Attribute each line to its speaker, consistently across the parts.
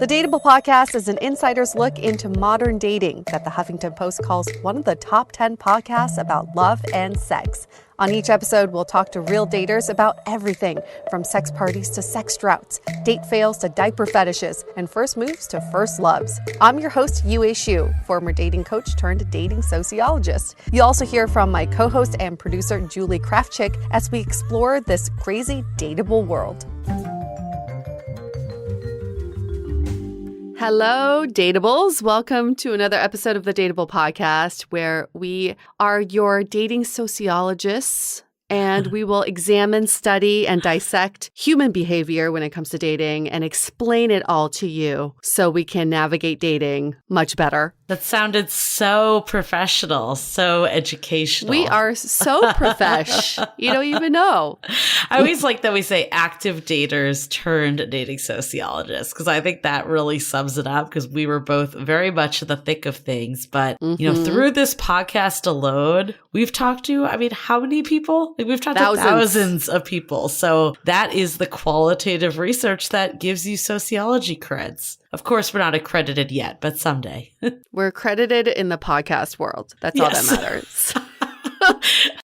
Speaker 1: The Dateable podcast is an insider's look into modern dating that the Huffington Post calls one of the top 10 podcasts about love and sex. On each episode, we'll talk to real daters about everything from sex parties to sex droughts, date fails to diaper fetishes, and first moves to first loves. I'm your host, Yu Shu, former dating coach turned dating sociologist. You'll also hear from my co-host and producer, Julie Krafchick, as we explore this crazy dateable world. Hello, Dateables. Welcome to another episode of the Dateable podcast, where we are your dating sociologists, and we will examine, study, and dissect human behavior when it comes to dating and explain it all to you so we can navigate dating much better.
Speaker 2: That sounded so professional, so educational.
Speaker 1: We are so profesh. You don't even know.
Speaker 2: I always like that we say active daters turned dating sociologists, because I think that really sums it up, because we were both very much in the thick of things. But, you know, through this podcast alone, we've talked to, how many people? Like, we've talked to thousands of people. So that is the qualitative research that gives you sociology creds. Of course, we're not accredited yet, but someday.
Speaker 1: We're accredited in the podcast world. That's all that matters.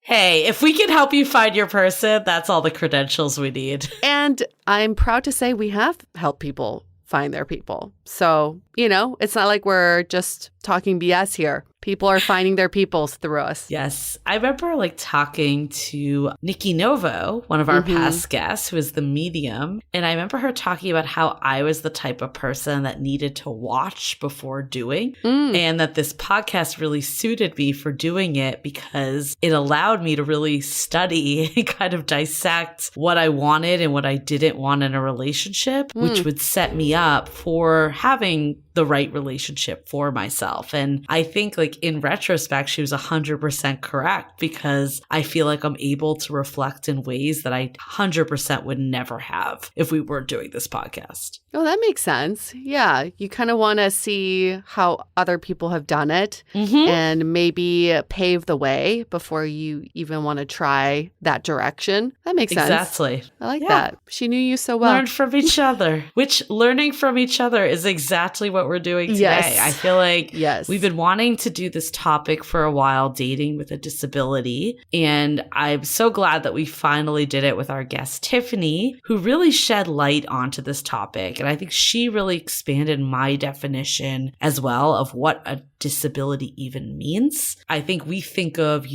Speaker 2: Hey, if we can help you find your person, that's all the credentials we need.
Speaker 1: And I'm proud to say we have helped people find their people. So, you know, it's not like we're just talking BS here. People are finding their peoples through us.
Speaker 2: Yes. I remember talking to Nikki Novo, one of our past guests, who is the medium. And I remember her talking about how I was the type of person that needed to watch before doing. And that this podcast really suited me for doing it because it allowed me to really study and kind of dissect what I wanted and what I didn't want in a relationship, which would set me up for having the right relationship for myself. And I think in retrospect, she was 100% correct, because I feel like I'm able to reflect in ways that I 100% would never have if we weren't doing this podcast.
Speaker 1: Oh, that makes sense. Yeah. You kind of want to see how other people have done it and maybe pave the way before you even want to try that direction. That makes sense.
Speaker 2: Exactly.
Speaker 1: I like that. She knew you so well.
Speaker 2: Learn from each other, which learning from each other is exactly what we're doing today.
Speaker 1: Yes.
Speaker 2: I feel like
Speaker 1: yes.
Speaker 2: We've been wanting to do this topic for a while, dating with a disability. And I'm so glad that we finally did it with our guest, Tiffany, who really shed light onto this topic. And I think she really expanded my definition as well of what a disability even means. I think we think of,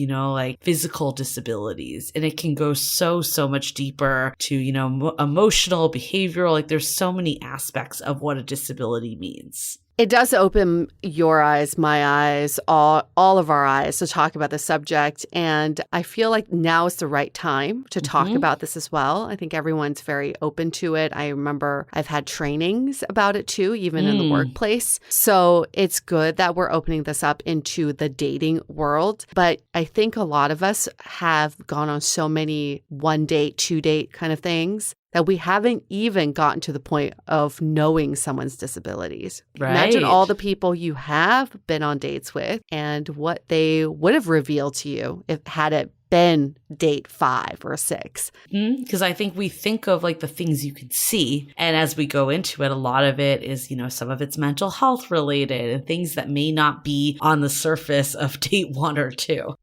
Speaker 2: physical disabilities, and it can go so much deeper to, emotional, behavioral. There's so many aspects of what a disability means.
Speaker 1: It does open your eyes, my eyes, all of our eyes to talk about the subject. And I feel like now is the right time to talk about this as well. I think everyone's very open to it. I remember I've had trainings about it too, even in the workplace. So it's good that we're opening this up into the dating world. But I think a lot of us have gone on so many 1 date, 2 date kind of things that we haven't even gotten to the point of knowing someone's disabilities.
Speaker 2: Right.
Speaker 1: Imagine all the people you have been on dates with and what they would have revealed to you had it been date 5 or 6.
Speaker 2: Because I think we think of the things you can see. And as we go into it, a lot of it is, some of it's mental health related and things that may not be on the surface of date 1 or 2.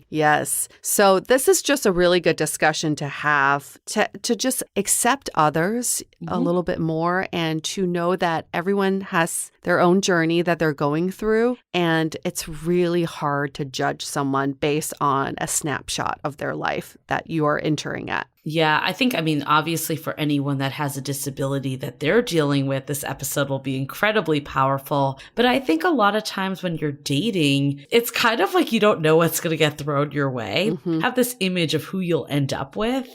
Speaker 1: Yes. So this is just a really good discussion to have, to just accept others a little bit more, and to know that everyone has their own journey that they're going through. And it's really hard to judge someone based on a snapshot of their life that you are entering at.
Speaker 2: Yeah, I think, obviously for anyone that has a disability that they're dealing with, this episode will be incredibly powerful. But I think a lot of times when you're dating, it's kind of like you don't know what's going to get thrown your way. Have this image of who you'll end up with.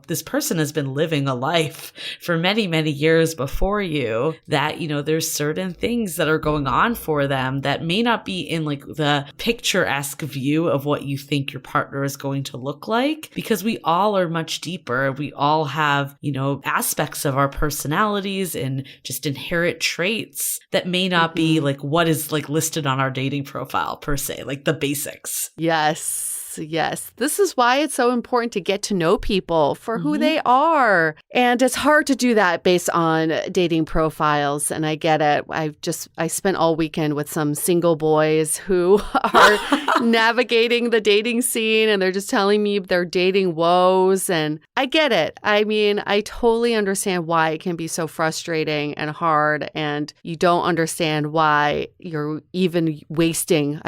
Speaker 2: This person has been living a life for many, many years before you that, there's certain things that are going on for them that may not be in the picturesque view of what you think your partner is going to look like, because we all are much deeper. We all have, aspects of our personalities and just inherent traits that may not be what is listed on our dating profile per se, the basics.
Speaker 1: Yes. Yes. This is why it's so important to get to know people for who they are. And it's hard to do that based on dating profiles. And I get it. I spent all weekend with some single boys who are navigating the dating scene, and they're just telling me their dating woes. And I get it. I mean, I totally understand why it can be so frustrating and hard. And you don't understand why you're even wasting,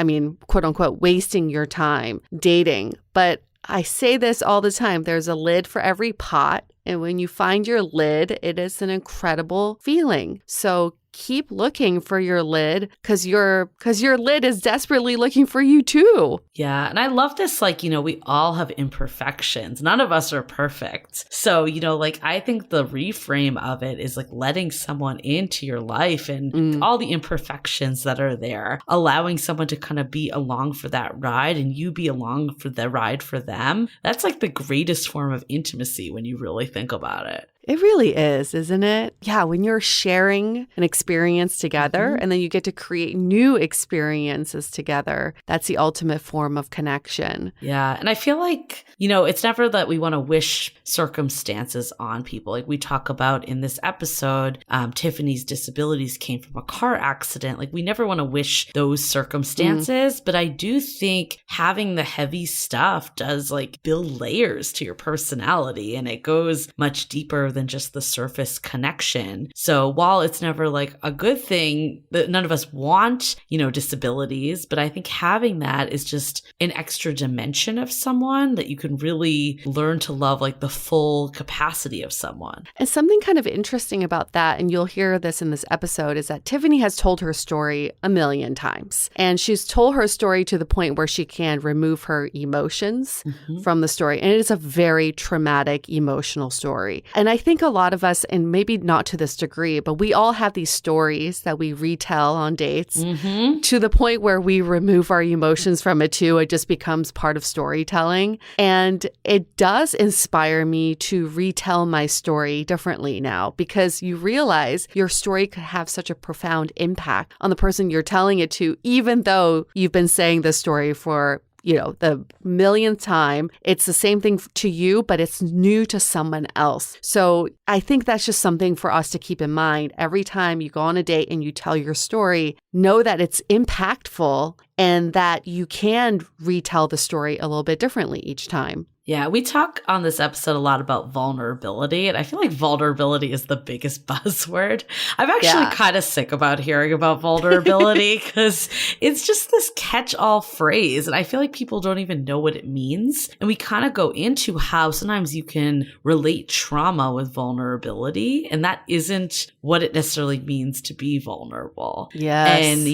Speaker 1: quote unquote, wasting your time dating. But I say this all the time. There's a lid for every pot. And when you find your lid, it is an incredible feeling. So keep looking for your lid because your lid is desperately looking for you too.
Speaker 2: Yeah. And I love this, we all have imperfections. None of us are perfect. So, I think the reframe of it is letting someone into your life and all the imperfections that are there, allowing someone to kind of be along for that ride and you be along for the ride for them. That's the greatest form of intimacy when you really think about it.
Speaker 1: It really is, isn't it? Yeah, when you're sharing an experience together and then you get to create new experiences together, that's the ultimate form of connection.
Speaker 2: Yeah. And I feel like, it's never that we want to wish circumstances on people. Like we talk about in this episode, Tiffany's disabilities came from a car accident. We never want to wish those circumstances, but I do think having the heavy stuff does build layers to your personality, and it goes much deeper than just the surface connection. So while it's never a good thing, that none of us want, disabilities, but I think having that is just an extra dimension of someone that you can really learn to love the full capacity of someone.
Speaker 1: And something kind of interesting about that, and you'll hear this in this episode, is that Tiffany has told her story a million times. And she's told her story to the point where she can remove her emotions from the story. And it is a very traumatic, emotional story. And I think a lot of us, and maybe not to this degree, but we all have these stories that we retell on dates to the point where we remove our emotions from it too. It just becomes part of storytelling. And it does inspire me to retell my story differently now, because you realize your story could have such a profound impact on the person you're telling it to, even though you've been saying this story for the millionth time. It's the same thing to you, but it's new to someone else. So I think that's just something for us to keep in mind. Every time you go on a date and you tell your story, know that it's impactful and that you can retell the story a little bit differently each time.
Speaker 2: Yeah, we talk on this episode a lot about vulnerability, and I feel like vulnerability is the biggest buzzword. I'm actually kind of sick about hearing about vulnerability because it's just this catch-all phrase, and I feel like people don't even know what it means. And we kind of go into how sometimes you can relate trauma with vulnerability, and that isn't what it necessarily means to be vulnerable.
Speaker 1: Yes.
Speaker 2: And,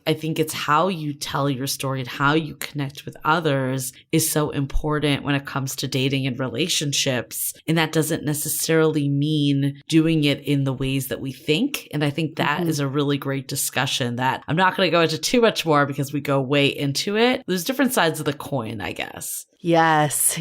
Speaker 2: I think it's how you tell your story and how you connect with others is so important when it comes to dating and relationships. And that doesn't necessarily mean doing it in the ways that we think. And I think that is a really great discussion that I'm not going to go into too much more because we go way into it. There's different sides of the coin, I guess.
Speaker 1: Yes.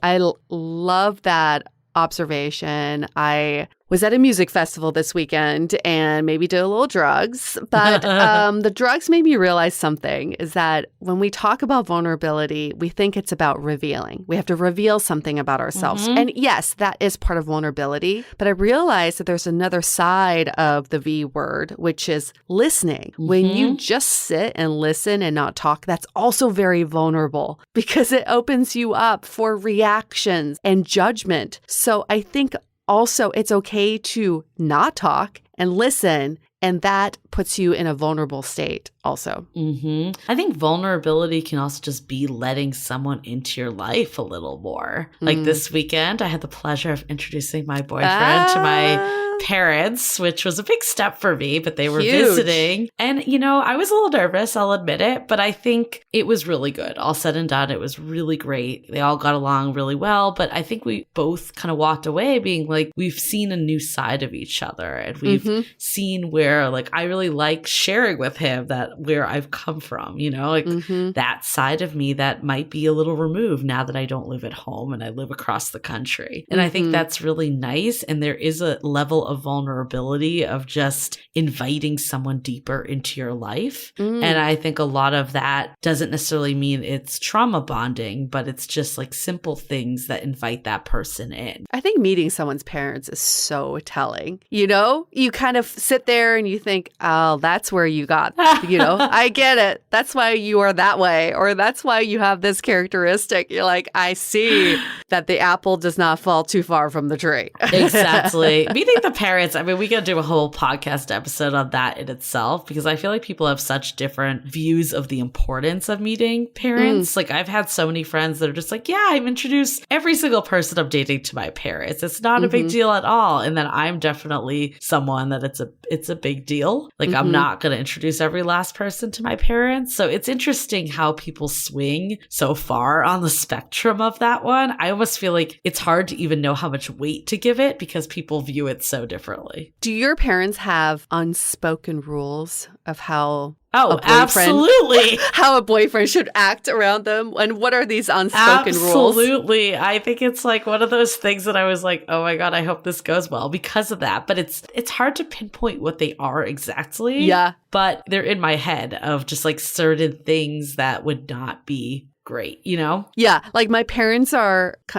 Speaker 1: I love that observation. I was at a music festival this weekend and maybe did a little drugs. But the drugs made me realize something, is that when we talk about vulnerability, we think it's about revealing. We have to reveal something about ourselves. And yes, that is part of vulnerability. But I realized that there's another side of the V word, which is listening. When you just sit and listen and not talk, that's also very vulnerable because it opens you up for reactions and judgment. So I think also, it's okay to not talk and listen, and that puts you in a vulnerable state also.
Speaker 2: I think vulnerability can also just be letting someone into your life a little more. Like this weekend, I had the pleasure of introducing my boyfriend to my parents, which was a big step for me, but they were visiting. And, I was a little nervous, I'll admit it, but I think it was really good. All said and done, it was really great. They all got along really well, but I think we both kind of walked away being like, we've seen a new side of each other, and we've seen where I really like sharing with him that where I've come from, that side of me that might be a little removed now that I don't live at home and I live across the country. And I think that's really nice. And there is a level of vulnerability of just inviting someone deeper into your life. And I think a lot of that doesn't necessarily mean it's trauma bonding, but it's just like simple things that invite that person in.
Speaker 1: I think meeting someone's parents is so telling. You know, you kind of sit there and you think, oh, that's where you got, I get it. That's why you are that way, or that's why you have this characteristic. You're like, I see that the apple does not fall too far from the tree.
Speaker 2: Exactly. Meeting the parents, I mean, we could do a whole podcast episode on that in itself, because I feel like people have such different views of the importance of meeting parents. Like, I've had so many friends that are just like, yeah, I've introduced every single person I'm dating to my parents. It's not a big deal at all. And then I'm definitely someone that it's a big deal. Like, I'm not going to introduce every last person to my parents. So it's interesting how people swing so far on the spectrum of that one. I almost feel like it's hard to even know how much weight to give it because people view it so differently.
Speaker 1: Do your parents have unspoken rules of how
Speaker 2: absolutely.
Speaker 1: how a boyfriend should act around them? And what are these unspoken rules?
Speaker 2: Absolutely. I think it's like one of those things that I was like, oh my God, I hope this goes well because of that. But it's hard to pinpoint what they are exactly.
Speaker 1: Yeah.
Speaker 2: But they're in my head of just like certain things that would not be great,
Speaker 1: Yeah. Like my parents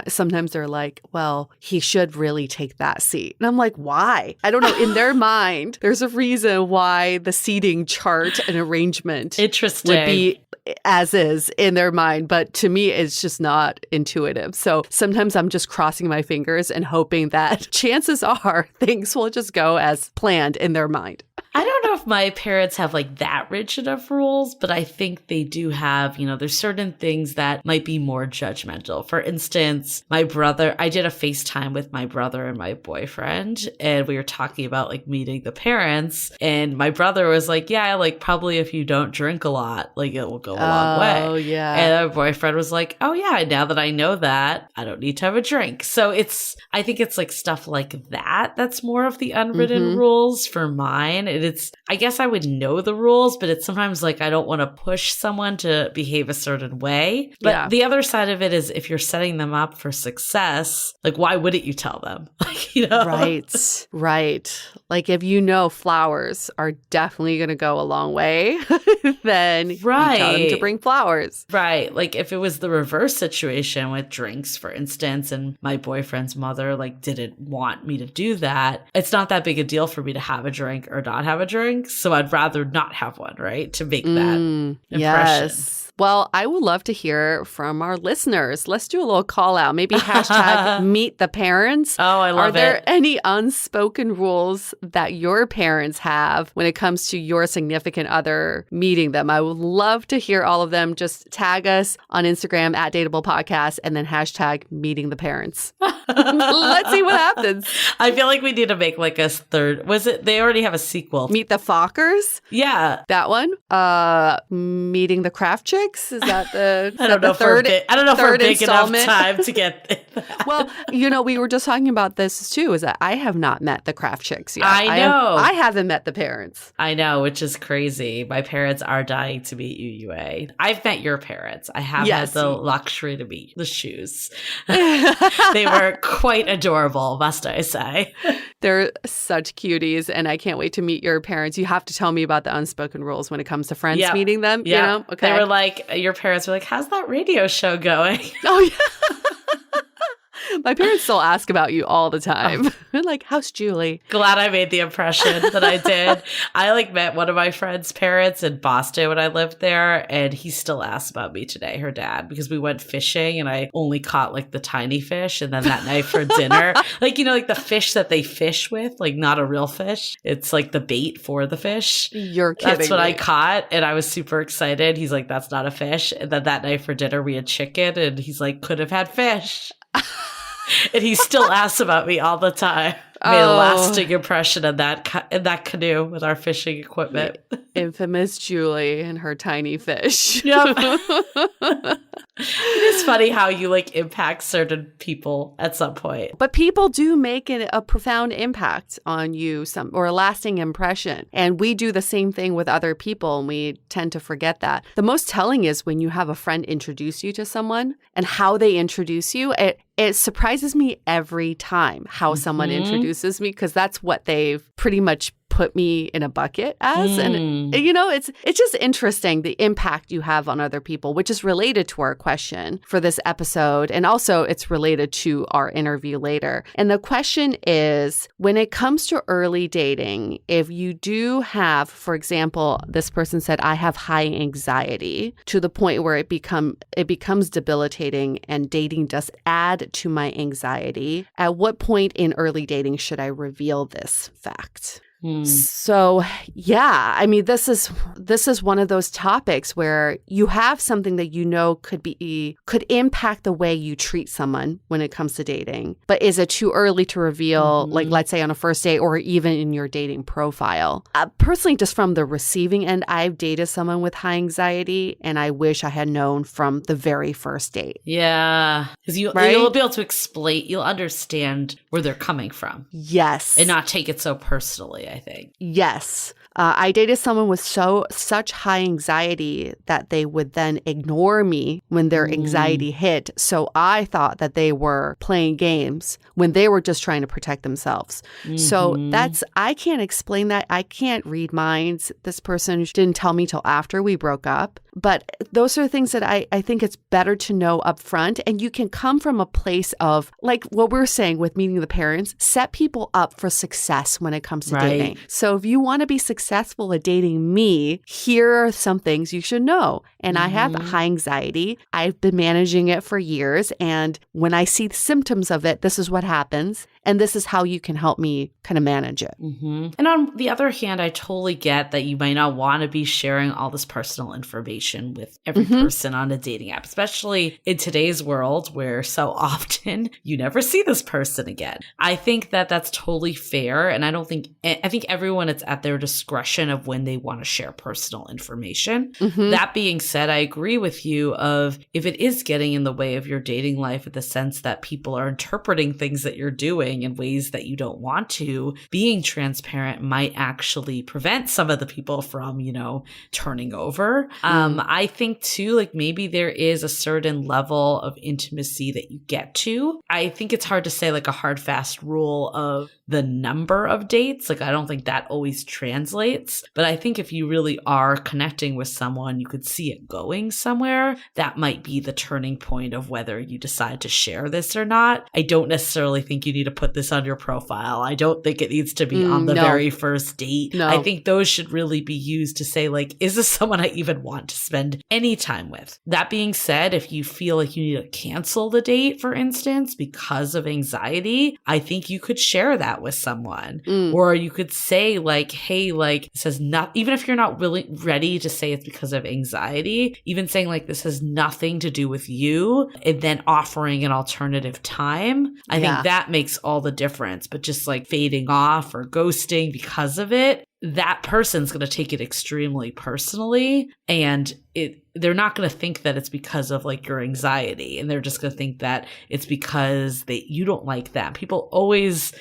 Speaker 1: sometimes they're like, well, he should really take that seat. And I'm like, why? I don't know. In their mind, there's a reason why the seating chart and arrangement would be as is in their mind. But to me, it's just not intuitive. So sometimes I'm just crossing my fingers and hoping that chances are things will just go as planned in their mind.
Speaker 2: I don't know if my parents have like that rigid of rules, but I think they do have, there's certain things that might be more judgmental. For instance, I did a FaceTime with my brother and my boyfriend, and we were talking about like meeting the parents. And my brother was like, yeah, like probably if you don't drink a lot, like it will go a long way.
Speaker 1: Oh, yeah.
Speaker 2: And my boyfriend was like, oh yeah, now that I know that, I don't need to have a drink. So I think it's like stuff like that that's more of the unwritten rules for mine. I guess I would know the rules, but it's sometimes like I don't want to push someone to behave a certain way. But the other side of it is if you're setting them up for success, like why wouldn't you tell them?
Speaker 1: Right. Like if flowers are definitely going to go a long way, then you tell them to bring flowers.
Speaker 2: Right. Like if it was the reverse situation with drinks, for instance, and my boyfriend's mother like didn't want me to do that, it's not that big a deal for me to have a drink or not have a drink. So I'd rather not have one, right? To make that impression.
Speaker 1: Yes. Well, I would love to hear from our listeners. Let's do a little call out. Maybe hashtag meet the parents.
Speaker 2: Oh, I love it.
Speaker 1: Are there any unspoken rules that your parents have when it comes to your significant other meeting them? I would love to hear all of them. Just tag us on Instagram at DATEABLE Podcast and then hashtag meeting the parents. Let's see what happens.
Speaker 2: I feel like we need to make like a third. They already have a sequel.
Speaker 1: Meet the Fockers?
Speaker 2: Yeah.
Speaker 1: That one? Meeting the Craft Chicks? Is that the
Speaker 2: I don't know if we're big enough time to get
Speaker 1: Well, we were just talking about this too, is that I have not met the Craft Chicks yet.
Speaker 2: I know.
Speaker 1: I haven't met the parents.
Speaker 2: I know, which is crazy. My parents are dying to meet you, Yue. I've met your parents. I have had the luxury to meet the shoes. They were quite adorable, must I say.
Speaker 1: They're such cuties, and I can't wait to meet your parents. You have to tell me about the unspoken rules when it comes to friends meeting them.
Speaker 2: Yeah.
Speaker 1: Okay.
Speaker 2: They were like, your parents were like, how's that radio show going?
Speaker 1: Oh, yeah. My parents still ask about you all the time. They're like, how's Julie?
Speaker 2: Glad I made the impression that I did. I met one of my friend's parents in Boston when I lived there, and he still asks about me today, her dad, because we went fishing and I only caught the tiny fish. And then that night for dinner, like the fish that they fish with, not a real fish. It's the bait for the fish.
Speaker 1: You're kidding
Speaker 2: That's what
Speaker 1: me.
Speaker 2: I caught. And I was super excited. He's like, that's not a fish. And then that night for dinner, we had chicken, and he's like, could have had fish. And he still asks about me all the time. Made a lasting impression in that canoe with our fishing equipment.
Speaker 1: Infamous Julie and her tiny fish.
Speaker 2: Yep. It is funny how you impact certain people at some point.
Speaker 1: But people do make a profound impact on you, or a lasting impression. And we do the same thing with other people, and we tend to forget that. The most telling is when you have a friend introduce you to someone and how they introduce you. it surprises me every time how someone introduces me, because that's what they've pretty much put me in a bucket as. And, you know, it's just interesting, the impact you have on other people, which is related to our question for this episode. And also it's related to our interview later. And the question is, when it comes to early dating, if you do have, for example, this person said, I have high anxiety to the point where it becomes debilitating and dating does add to my anxiety. At what point in early dating should I reveal this fact? So, yeah, I mean, this is one of those topics where you have something that you know could impact the way you treat someone when it comes to dating. But is it too early to reveal, like, let's say on a first date or even in your dating profile? Personally, just from the receiving end, I've dated someone with high anxiety, and I wish I had known from the very first date.
Speaker 2: Yeah, because you'll be able to explain, you'll understand where they're coming from.
Speaker 1: Yes.
Speaker 2: And not take it so personally, I think.
Speaker 1: Yes. I dated someone with such high anxiety that they would then ignore me when their anxiety hit. So I thought that they were playing games when they were just trying to protect themselves. So I can't explain that. I can't read minds. This person didn't tell me till after we broke up. But those are things that I think it's better to know up front. And you can come from a place of, like what we're saying with meeting the parents, set people up for success when it comes to dating. So if you want to be successful at dating me, here are some things you should know. And I have high anxiety. I've been managing it for years. And when I see symptoms of it, this is what happens. And this is how you can help me kind of manage it.
Speaker 2: And on the other hand, I totally get that you might not want to be sharing all this personal information with every person on a dating app, especially in today's world where so often you never see this person again. I think that that's totally fair. And I think everyone, it's at their discretion of when they want to share personal information. That being said, I agree with you of if it is getting in the way of your dating life in the sense that people are interpreting things that you're doing in ways that you don't want to, being transparent might actually prevent some of the people from, turning over. I think too, like maybe there is a certain level of intimacy that you get to. I think it's hard to say like a hard, fast rule of the number of dates. Like, I don't think that always translates, but I think if you really are connecting with someone, you could see it going somewhere. That might be the turning point of whether you decide to share this or not. I don't necessarily think you need to put this on your profile. I don't think it needs to be on the very first date. No. I think those should really be used to say, like, is this someone I even want to spend any time with? That being said, if you feel like you need to cancel the date, for instance, because of anxiety, I think you could share that with someone. Or you could say like, hey, like this has not, even if you're not really ready to say it's because of anxiety, even saying like this has nothing to do with you and then offering an alternative time. I think that makes all the difference. But just like fading off or ghosting because of it, that person's going to take it extremely personally, and they're not going to think that it's because of like your anxiety, and they're just going to think that it's because you don't like them. People always,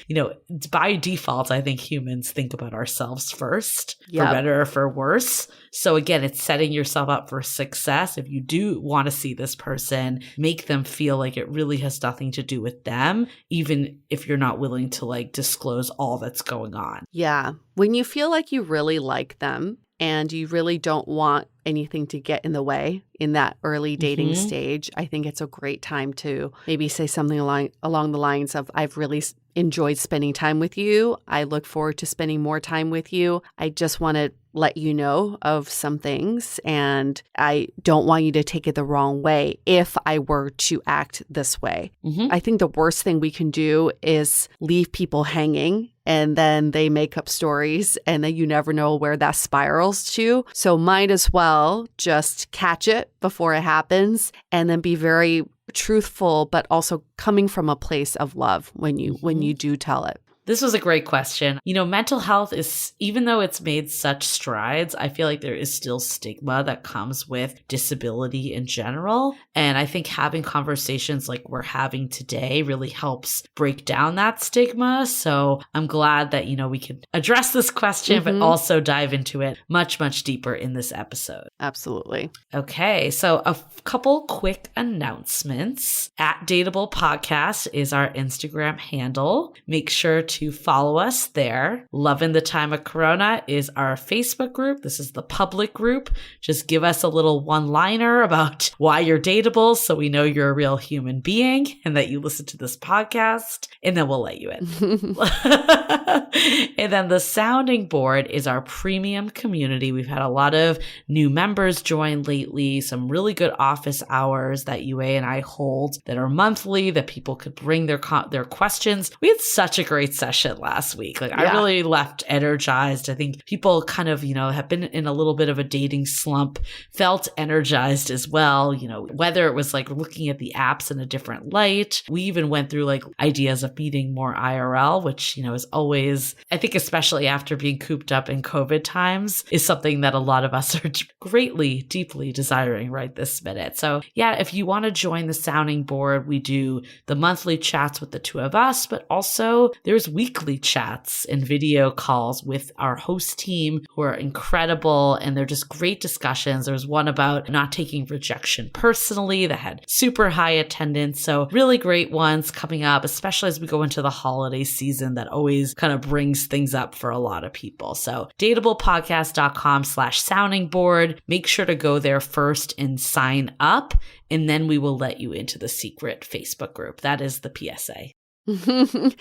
Speaker 2: by default, I think humans think about ourselves first, for better or for worse. So again, it's setting yourself up for success. If you do want to see this person, make them feel like it really has nothing to do with them, even if you're not willing to like disclose all that's going on.
Speaker 1: Yeah. When you feel like you really like them and you really don't want anything to get in the way in that early dating stage, I think it's a great time to maybe say something along the lines of, I've really enjoyed spending time with you. I look forward to spending more time with you. I just want to let you know of some things, and I don't want you to take it the wrong way if I were to act this way. I think the worst thing we can do is leave people hanging, and then they make up stories, and then you never know where that spirals to. So might as well just catch it before it happens, and then be very truthful, but also coming from a place of love when you do tell it.
Speaker 2: This was a great question. Mental health is, even though it's made such strides, I feel like there is still stigma that comes with disability in general. And I think having conversations like we're having today really helps break down that stigma. So I'm glad that, we can address this question, but also dive into it much, much deeper in this episode.
Speaker 1: Absolutely.
Speaker 2: Okay. So a couple quick announcements. At Dateable Podcast is our Instagram handle. Make sure to follow us there. Loving the Time of Corona is our Facebook group. This is the public group. Just give us a little one-liner about why you're dateable so we know you're a real human being and that you listen to this podcast, and then we'll let you in. And then the sounding board is our premium community. We've had a lot of new members join lately, some really good office hours that Yue and I hold that are monthly that people could bring their questions. We had such a great session last week. I really left energized. I think people kind of, have been in a little bit of a dating slump, felt energized as well, whether it was looking at the apps in a different light. We even went through ideas of meeting more IRL, which, is always, I think, especially after being cooped up in COVID times, is something that a lot of us are greatly, deeply desiring right this minute. So if you want to join the sounding board, we do the monthly chats with the two of us, but also there's weekly chats and video calls with our host team who are incredible, and they're just great discussions. There was one about not taking rejection personally that had super high attendance. So really great ones coming up, especially as we go into the holiday season that always kind of brings things up for a lot of people. So dateablepodcast.com/sounding board. Make sure to go there first and sign up, and then we will let you into the secret Facebook group. That is the PSA.
Speaker 1: And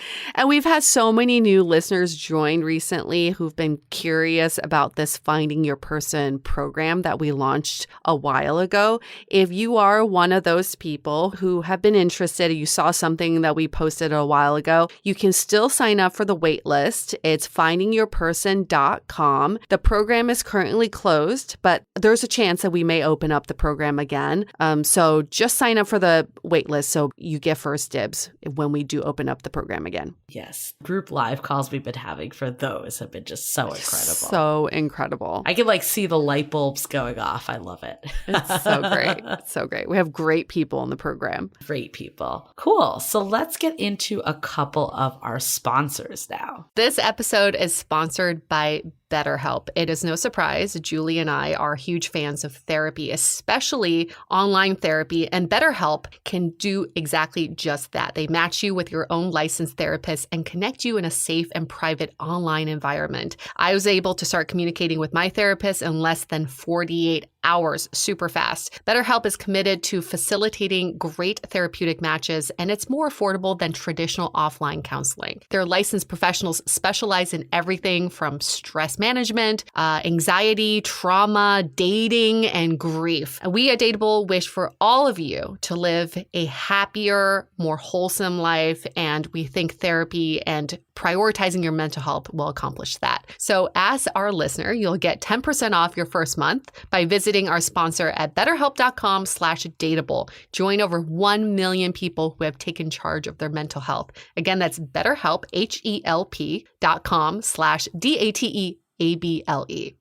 Speaker 1: we've had so many new listeners join recently who've been curious about this Finding Your Person program that we launched a while ago. If you are one of those people who have been interested, you saw something that we posted a while ago, you can still sign up for the wait list. It's findingyourperson.com. The program is currently closed, but there's a chance that we may open up the program again. So just sign up for the wait list so you get first dibs when we do open up the program again.
Speaker 2: Yes. Group live calls we've been having for those have been just so incredible.
Speaker 1: So incredible.
Speaker 2: I can see the light bulbs going off. I love it.
Speaker 1: It's so great. It's so great. We have great people in the program.
Speaker 2: Great people. Cool. So let's get into a couple of our sponsors now.
Speaker 1: This episode is sponsored by BetterHelp. It is no surprise, Julie and I are huge fans of therapy, especially online therapy, and BetterHelp can do exactly just that. They match you with your own licensed therapist and connect you in a safe and private online environment. I was able to start communicating with my therapist in less than 48 hours, super fast. BetterHelp is committed to facilitating great therapeutic matches, and it's more affordable than traditional offline counseling. Their licensed professionals specialize in everything from stress management, anxiety, trauma, dating, and grief. We at Dateable wish for all of you to live a happier, more wholesome life, and we think therapy and prioritizing your mental health will accomplish that. So as our listener, you'll get 10% off your first month by visiting our sponsor at betterhelp.com/dateable. Join over 1 million people who have taken charge of their mental health. Again, that's BetterHelp, HELP.com/DATEABLE.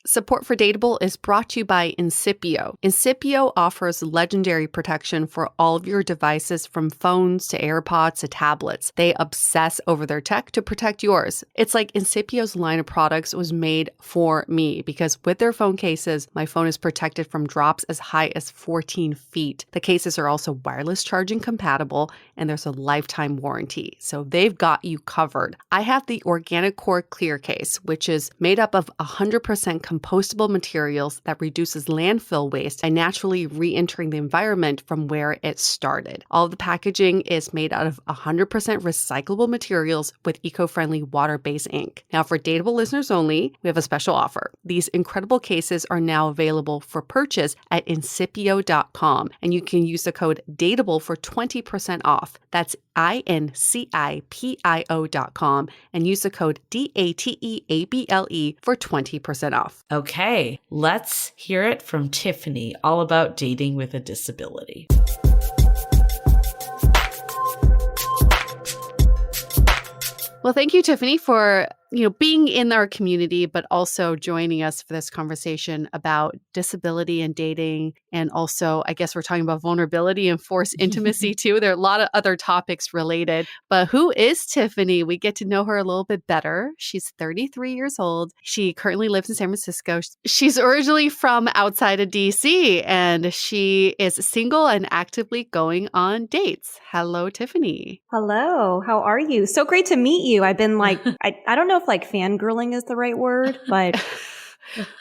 Speaker 1: Support for Dateable is brought to you by Incipio. Incipio offers legendary protection for all of your devices, from phones to AirPods to tablets. They obsess over their tech to protect yours. It's like Incipio's line of products was made for me, because with their phone cases, my phone is protected from drops as high as 14 feet. The cases are also wireless charging compatible, and there's a lifetime warranty. So they've got you covered. I have the Organic Core Clear case, which is made up of 100% compostable materials that reduces landfill waste by naturally re-entering the environment from where it started. All of the packaging is made out of 100% recyclable materials with eco-friendly water-based ink. Now, for Dateable listeners only, we have a special offer. These incredible cases are now available for purchase at incipio.com, and you can use the code DATEABLE for 20% off. That's INCIPIO.com, and use the code DATEABLE for 20% off.
Speaker 2: Okay, let's hear it from Tiffany, all about dating with a disability.
Speaker 1: Well, thank you, Tiffany, for being in our community, but also joining us for this conversation about disability and dating. And also, I guess we're talking about vulnerability and forced intimacy too. There are a lot of other topics related. But who is Tiffany? We get to know her a little bit better. She's 33 years old. She currently lives in San Francisco. She's originally from outside of DC, and she is single and actively going on dates. Hello, Tiffany.
Speaker 3: Hello, how are you? So great to meet you. I've been I don't know if fangirling is the right word, but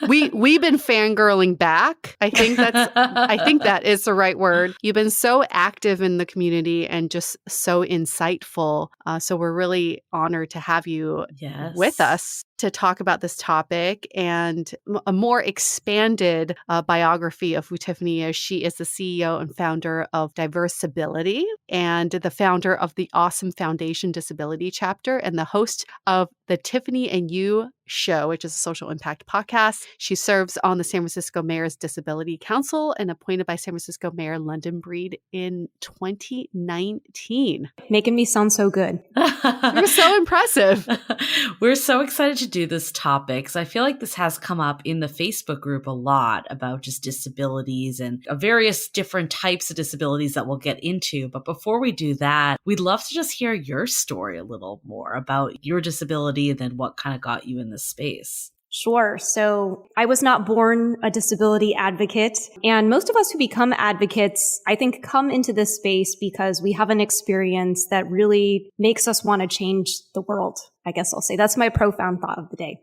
Speaker 1: we've been fangirling back. I think that is the right word. You've been so active in the community and just so insightful. So we're really honored to have you with us to talk about this topic and a more expanded biography of who Tiffany is. She is the CEO and founder of Disability and the founder of the Awesome Foundation Disability Chapter and the host of the Tiffany Yu Show, which is a social impact podcast. She serves on the San Francisco Mayor's Disability Council and appointed by San Francisco Mayor London Breed in 2019.
Speaker 3: Making me sound so good.
Speaker 1: You're so impressive.
Speaker 2: We're so excited to do this topic. So I feel like this has come up in the Facebook group a lot about just disabilities and various different types of disabilities that we'll get into. But before we do that, we'd love to just hear your story a little more about your disability and then what kind of got you in this space.
Speaker 3: Sure. So I was not born a disability advocate. And most of us who become advocates, I think, come into this space because we have an experience that really makes us want to change the world. I guess I'll say that's my profound thought of the day.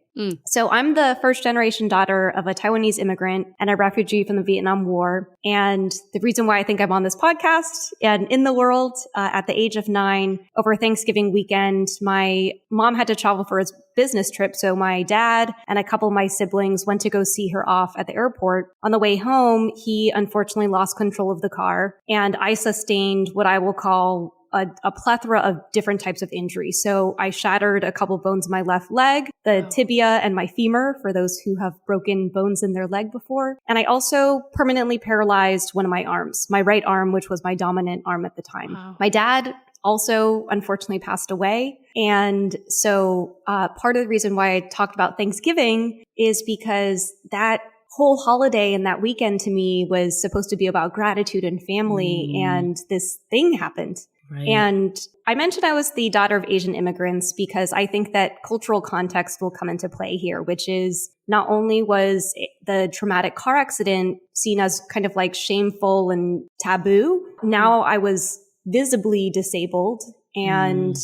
Speaker 3: So I'm the first generation daughter of a Taiwanese immigrant and a refugee from the Vietnam War. And the reason why I think I'm on this podcast and in the world at the age of 9 over Thanksgiving weekend, my mom had to travel for a business trip. So my dad and a couple of my siblings went to go see her off at the airport. On the way home, he unfortunately lost control of the car and I sustained what I will call a plethora of different types of injuries. So I shattered a couple bones in my left leg, the tibia and my femur for those who have broken bones in their leg before. And I also permanently paralyzed one of my arms, my right arm, which was my dominant arm at the time. Wow. My dad also unfortunately passed away. And so part of the reason why I talked about Thanksgiving is because that whole holiday and that weekend to me was supposed to be about gratitude and family. And this thing happened. Right. And I mentioned I was the daughter of Asian immigrants because I think that cultural context will come into play here, which is not only was the traumatic car accident seen as kind of shameful and taboo, now I was visibly disabled and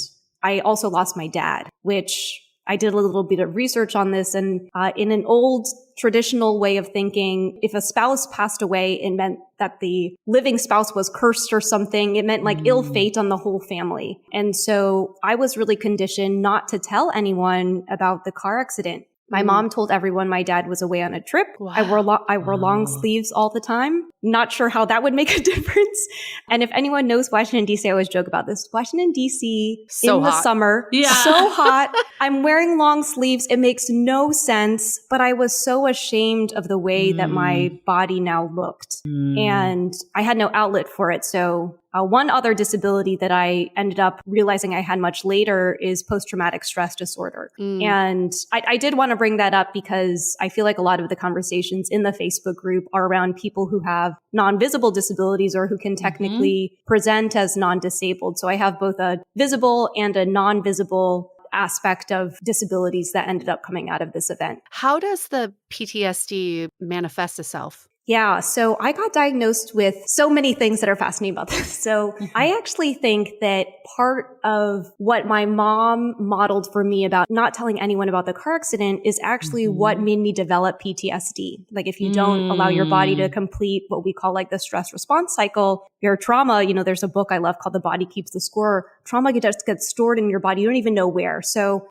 Speaker 3: I also lost my dad, which I did a little bit of research on this, and in an old traditional way of thinking, if a spouse passed away, it meant that the living spouse was cursed or something. It meant ill fate on the whole family. And so I was really conditioned not to tell anyone about the car accident. My mom told everyone my dad was away on a trip. Wow. I wore long sleeves all the time. Not sure how that would make a difference. And if anyone knows Washington, D.C., I always joke about this. Washington, D.C. so in hot. The summer, so hot. I'm wearing long sleeves. It makes no sense. But I was so ashamed of the way that my body now looked. And I had no outlet for it. So one other disability that I ended up realizing I had much later is post-traumatic stress disorder. And I did want to bring that up because I feel like a lot of the conversations in the Facebook group are around people who have non-visible disabilities or who can technically present as non-disabled. So I have both a visible and a non-visible aspect of disabilities that ended up coming out of this event.
Speaker 1: How does the PTSD manifest itself?
Speaker 3: Yeah, so I got diagnosed with so many things that are fascinating about this. So I actually think that part of what my mom modeled for me about not telling anyone about the car accident is actually what made me develop PTSD. If you don't allow your body to complete what we call the stress response cycle, your trauma, there's a book I love called The Body Keeps the Score. Trauma just gets stored in your body. You don't even know where. So,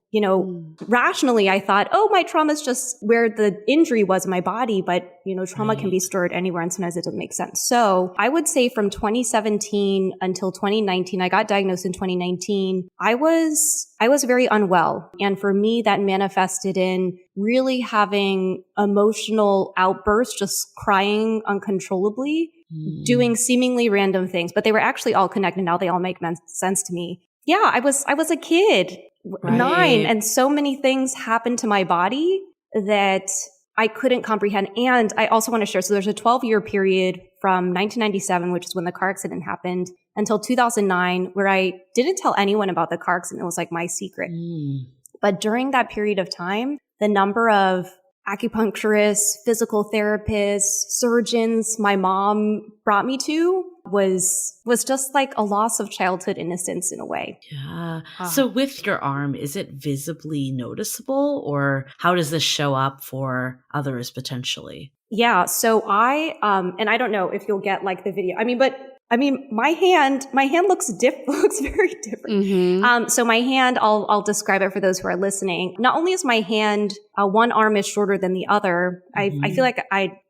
Speaker 3: rationally, I thought, my trauma is just where the injury was in my body. But, trauma can be stored anywhere, and sometimes it doesn't make sense. So I would say from 2017 until 2019, I got diagnosed in 2019. I was very unwell. And for me, that manifested in really having emotional outbursts, just crying uncontrollably, doing seemingly random things, but they were actually all connected. Now they all make sense to me. Yeah, I was a kid
Speaker 2: Right.
Speaker 3: 9. And so many things happened to my body that I couldn't comprehend. And I also want to share, so there's a 12-year period from 1997, which is when the car accident happened, until 2009, where I didn't tell anyone about the car accident. It was like my secret. But during that period of time, the number of acupuncturists, physical therapists, surgeons my mom brought me to was just like a loss of childhood innocence in a way.
Speaker 2: Yeah. So with your arm, is it visibly noticeable, or how does this show up for others potentially?
Speaker 3: Yeah. So and I don't know if you'll get like the video. My hand looks very different. So my hand, I'll describe it for those who are listening. Not only is my hand, one arm is shorter than the other. I feel like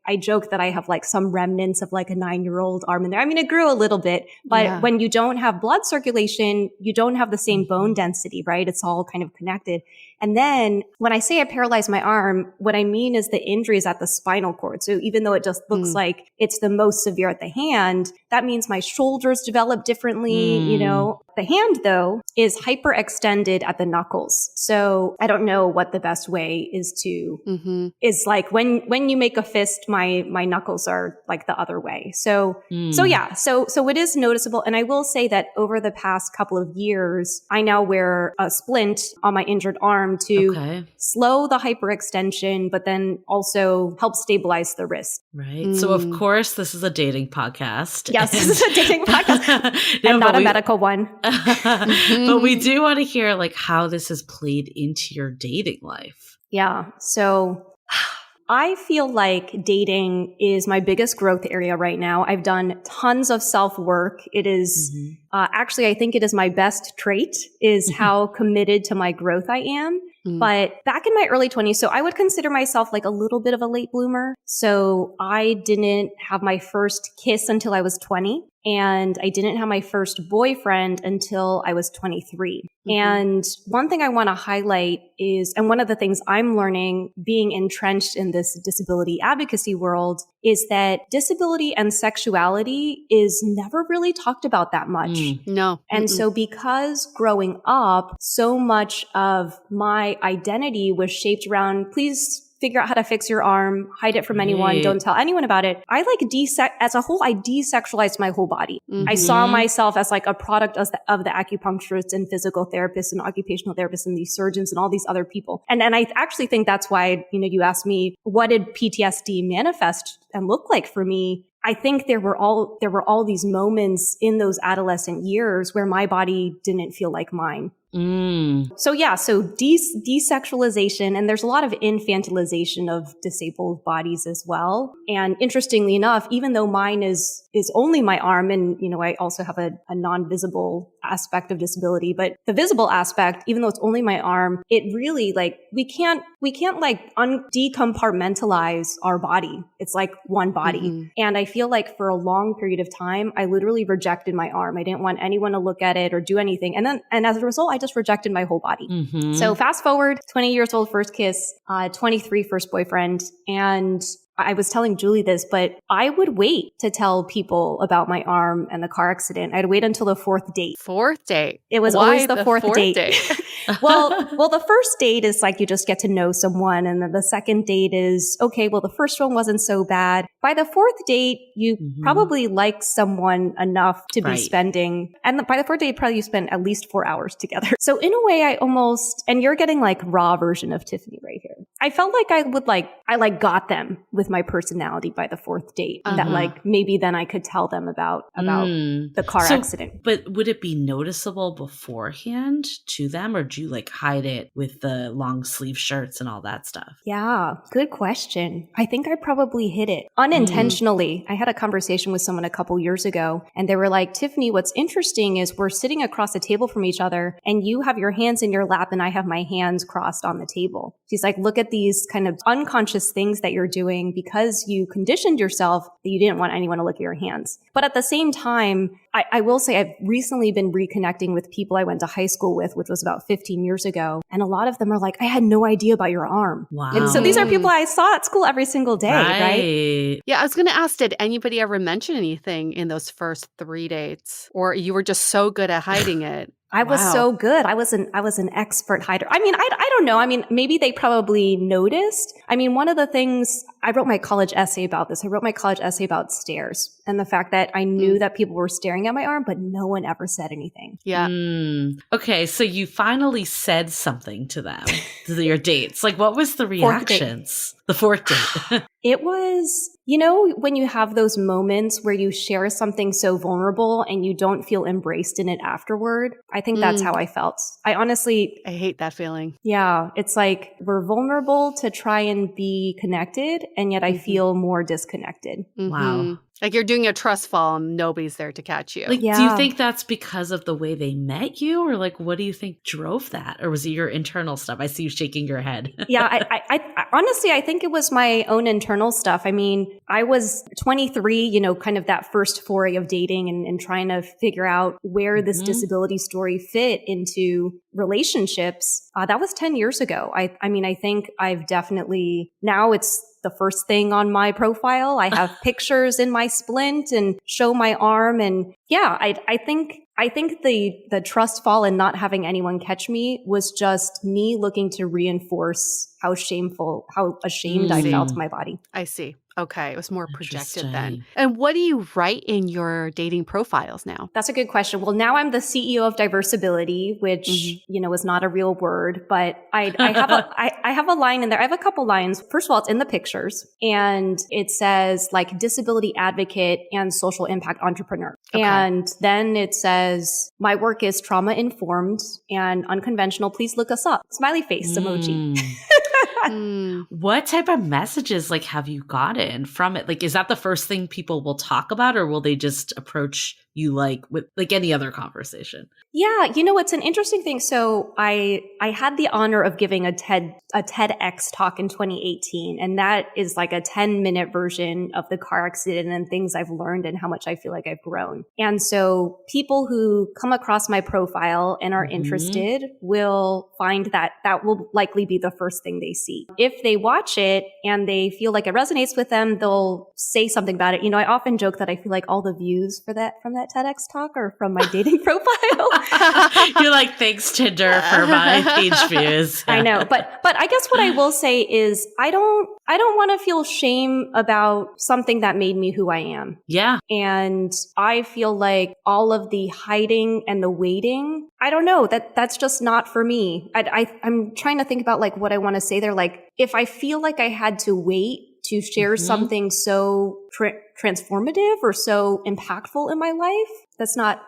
Speaker 3: I joke that I have like some remnants of like a 9-year-old arm in there. I mean, it grew a little bit, but when you don't have blood circulation, you don't have the same bone density, right? It's all kind of connected. And then when I say I paralyzed my arm, what I mean is the injury is at the spinal cord. So even though it just looks like it's the most severe at the hand, that means my shoulders develop differently, you know. The hand, though, is hyperextended at the knuckles. So I don't know what the best way is to, is like when you make a fist, my knuckles are like the other way. So it is noticeable. And I will say that over the past couple of years, I now wear a splint on my injured arm to slow the hyperextension, but then also help stabilize the wrist.
Speaker 2: Right. So of course, this is a dating podcast.
Speaker 3: Yes, this is a dating podcast and not a medical one.
Speaker 2: But we do want to hear like how this has played into your dating life.
Speaker 3: Yeah. So I feel like dating is my biggest growth area right now. I've done tons of self-work. It is actually, I think it is my best trait is how committed to my growth I am. But back in my early 20s, so I would consider myself like a little bit of a late bloomer. So I didn't have my first kiss until I was 20. And I didn't have my first boyfriend until I was 23. And one thing I want to highlight is, and one of the things I'm learning being entrenched in this disability advocacy world, is that disability and sexuality is never really talked about that much.
Speaker 1: No.
Speaker 3: And so because growing up, so much of my identity was shaped around, please figure out how to fix your arm, hide it from anyone, don't tell anyone about it. I as a whole, I desexualized my whole body. I saw myself as like a product of the acupuncturists and physical therapists and occupational therapists and these surgeons and all these other people. And I actually think that's why, you asked me, what did PTSD manifest and look like for me? I think there were all these moments in those adolescent years where my body didn't feel like mine. So desexualization, and there's a lot of infantilization of disabled bodies as well. And interestingly enough, even though mine is only my arm, and I also have a non-visible aspect of disability, but the visible aspect, even though it's only my arm, it really we can't like decompartmentalize our body. It's like one body. And I feel like for a long period of time, I literally rejected my arm. I didn't want anyone to look at it or do anything. And as a result, I just rejected my whole body. So fast forward, 20 years old, first kiss, 23, first boyfriend. And I was telling Julie this, but I would wait to tell people about my arm and the car accident. I'd wait until the fourth date.
Speaker 1: Fourth date.
Speaker 3: It was
Speaker 1: Why
Speaker 3: always the fourth date. Well, the first date is like you just get to know someone. And then the second date is, okay, well, the first one wasn't so bad. By the fourth date, you probably like someone enough to be spending. And by the fourth date, probably you spend at least 4 hours together. So in a way, and you're getting like raw version of Tiffany right here. I felt like I got them with my personality by the fourth date. That like maybe then I could tell them about the car accident.
Speaker 2: But would it be noticeable beforehand to them, or do you like hide it with the long sleeve shirts and all that stuff?
Speaker 3: Yeah, good question. I think I probably hid it unintentionally. I had a conversation with someone a couple years ago, and they were like, Tiffany, what's interesting is we're sitting across the table from each other, and you have your hands in your lap and I have my hands crossed on the table. She's like, look at these kind of unconscious things that you're doing because you conditioned yourself that you didn't want anyone to look at your hands. But at the same time, I will say I've recently been reconnecting with people I went to high school with, which was about 15 years ago. And a lot of them are like, I had no idea about your arm.
Speaker 2: Wow.
Speaker 3: And so these are people I saw at school every single day, right?
Speaker 1: Yeah, I was going to ask, did anybody ever mention anything in those first 3 dates? Or you were just so good at hiding it?
Speaker 3: I was so good. I was an expert hider. I mean, I don't know. I mean, maybe they probably noticed. I mean, one of the things, I wrote my college essay about this. I wrote my college essay about stares and the fact that I knew that people were staring at my arm, but no one ever said anything.
Speaker 1: Yeah.
Speaker 2: Okay. So you finally said something to them, to your dates. Like, what was the reactions? The fourth date.
Speaker 3: It was, you know, when you have those moments where you share something so vulnerable and you don't feel embraced in it afterward. I think that's how I felt. I
Speaker 1: hate that feeling.
Speaker 3: Yeah. It's like we're vulnerable to try and be connected, and yet I feel more disconnected.
Speaker 2: Wow.
Speaker 1: Like you're doing a trust fall and nobody's there to catch you.
Speaker 2: Like, do you think that's because of the way they met you? Or like, what do you think drove that? Or was it your internal stuff? I see you shaking your head.
Speaker 3: Yeah, I honestly, I think it was my own internal stuff. I mean, I was 23, you know, kind of that first foray of dating and trying to figure out where this disability story fit into relationships. That was 10 years ago. I mean, I think I've definitely, now it's the first thing on my profile. I have pictures in my splint and show my arm. And yeah, I think the trust fall and not having anyone catch me was just me looking to reinforce how ashamed I felt of my body.
Speaker 1: I see. Okay. It was more projected then. And what do you write in your dating profiles now?
Speaker 3: That's a good question. Well, now I'm the CEO of Diversibility, which, you know, is not a real word, but I have a line in there. I have a couple lines. First of all, it's in the pictures and it says like disability advocate and social impact entrepreneur. Okay. And then it says my work is trauma informed and unconventional. Please look us up. Smiley face emoji.
Speaker 2: What type of messages like have you gotten from it? Like, is that the first thing people will talk about, or will they just approach you like with like any other conversation?
Speaker 3: Yeah, you know, it's an interesting thing. So I had the honor of giving a TEDx talk in 2018, and that is like a 10-minute version of the car accident and things I've learned and how much I feel like I've grown. And so people who come across my profile and are interested will find that will likely be the first thing they see. If they watch it and they feel like it resonates with them, they'll say something about it. You know, I often joke that I feel like all the views from that TEDx talk are from my dating profile.
Speaker 2: You're like, thanks Tinder for my page views.
Speaker 3: I know, but I guess what I will say is I don't want to feel shame about something that made me who I am.
Speaker 2: Yeah.
Speaker 3: And I feel like all of the hiding and the waiting, I don't know, that's just not for me. I'm trying to think about like what I want to say there. Like if I feel like I had to wait to share something so transformative or so impactful in my life,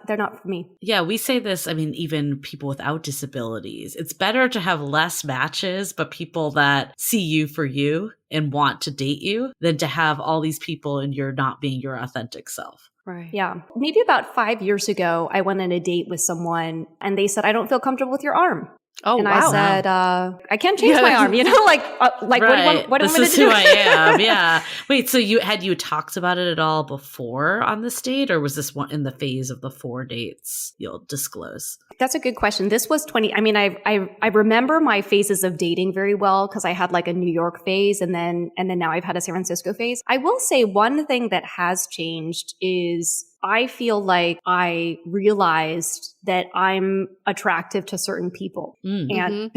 Speaker 3: they're not for me.
Speaker 2: Yeah, we say this, I mean, even people without disabilities, it's better to have less matches, but people that see you for you and want to date you than to have all these people and you're not being your authentic self.
Speaker 3: Right. Yeah. Maybe about 5 years ago, I went on a date with someone and they said, I don't feel comfortable with your arm.
Speaker 1: Oh,
Speaker 3: and
Speaker 1: wow.
Speaker 3: I said, I can't change my arm, you know, like
Speaker 2: right.
Speaker 3: what do you want me to do?
Speaker 2: This is who I am. Yeah. Wait, so had you talked about it at all before on this date, or was this one in the phase of the 4 dates you'll disclose?
Speaker 3: That's a good question. This was I remember my phases of dating very well because I had like a New York phase and then now I've had a San Francisco phase. I will say one thing that has changed is I feel like I realized that I'm attractive to certain people. And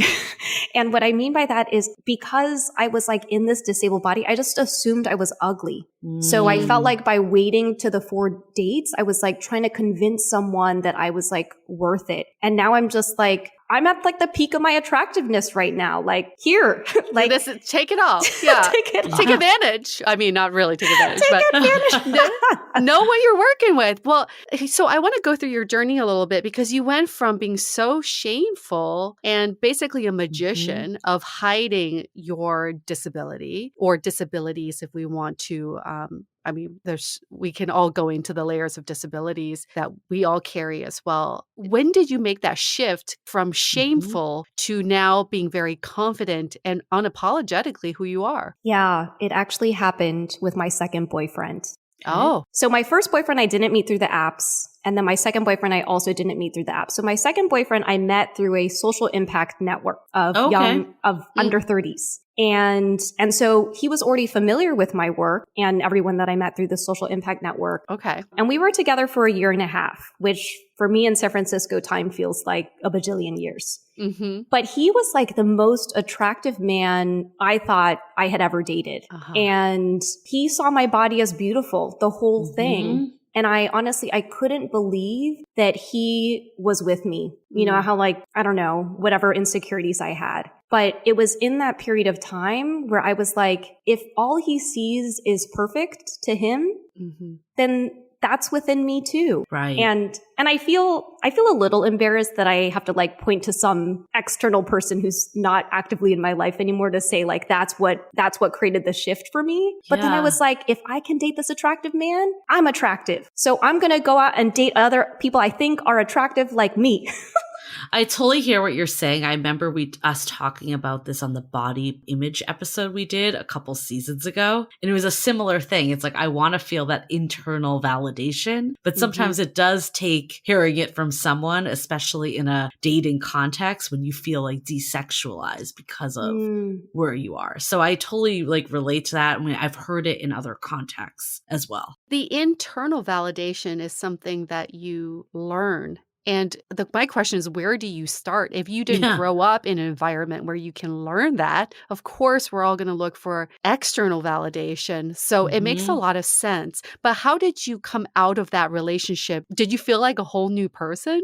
Speaker 3: and what I mean by that is because I was like in this disabled body, I just assumed I was ugly. So I felt like by waiting to the 4 dates, I was like trying to convince someone that I was like worth it. And now I'm just like, I'm at like the peak of my attractiveness right now. Like here, like
Speaker 1: take it all. Yeah. Take advantage. I mean, not really take advantage, but know what you're working with. Well, so I want to go through your journey a little bit because you went from being so shameful and basically a magician of hiding your disability or disabilities if we want to I mean, we can all go into the layers of disabilities that we all carry as well. When did you make that shift from shameful to now being very confident and unapologetically who you are?
Speaker 3: Yeah, it actually happened with my second boyfriend.
Speaker 1: Oh.
Speaker 3: So my first boyfriend, I didn't meet through the apps. And then my second boyfriend, I also didn't meet through the apps. So my second boyfriend, I met through a social impact network of under 30s. And so he was already familiar with my work and everyone that I met through the social impact network.
Speaker 1: Okay.
Speaker 3: And we were together for a year and a half, which for me in San Francisco time feels like a bajillion years.
Speaker 1: Mm-hmm.
Speaker 3: But he was like the most attractive man I thought I had ever dated. And he saw my body as beautiful, the whole thing. And I honestly, I couldn't believe that he was with me. You know, how like, I don't know, whatever insecurities I had. But it was in that period of time where I was like, if all he sees is perfect to him, then that's within me too.
Speaker 2: Right.
Speaker 3: And I feel a little embarrassed that I have to like point to some external person who's not actively in my life anymore to say like, that's what created the shift for me. But then I was like, if I can date this attractive man, I'm attractive. So I'm going to go out and date other people I think are attractive like me.
Speaker 2: I totally hear what you're saying. I remember us talking about this on the body image episode we did a couple seasons ago. And it was a similar thing. It's like, I want to feel that internal validation, but sometimes it does take hearing it from someone, especially in a dating context when you feel like desexualized because of where you are. So I totally like relate to that. I mean, I've heard it in other contexts as well.
Speaker 1: The internal validation is something that you learn. And my question is, where do you start? If you didn't grow up in an environment where you can learn that, of course, we're all going to look for external validation. So it makes a lot of sense. But how did you come out of that relationship? Did you feel like a whole new person?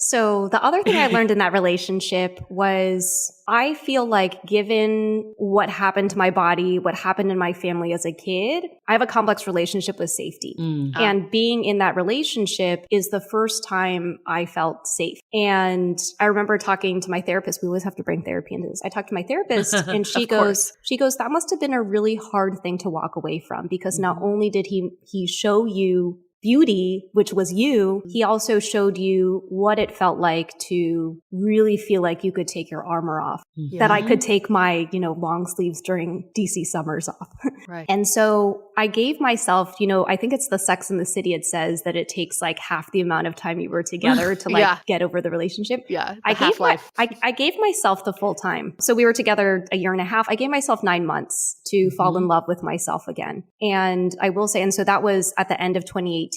Speaker 3: So the other thing I learned in that relationship was I feel like given what happened to my body, what happened in my family as a kid, I have a complex relationship with safety. And being in that relationship is the first time I felt safe. And I remember talking to my therapist. We always have to bring therapy into this. I talked to my therapist and she goes, that must have been a really hard thing to walk away from because not only did he show you beauty, which was you, he also showed you what it felt like to really feel like you could take your armor off, that I could take my, long sleeves during DC summers off.
Speaker 1: Right.
Speaker 3: And so I gave myself, I think it's the Sex and the City. It says that it takes like half the amount of time you were together to like get over the relationship.
Speaker 1: Yeah.
Speaker 3: I gave myself the full time. So we were together a year and a half. I gave myself 9 months to fall in love with myself again. And I will say, and so that was at the end of 2018.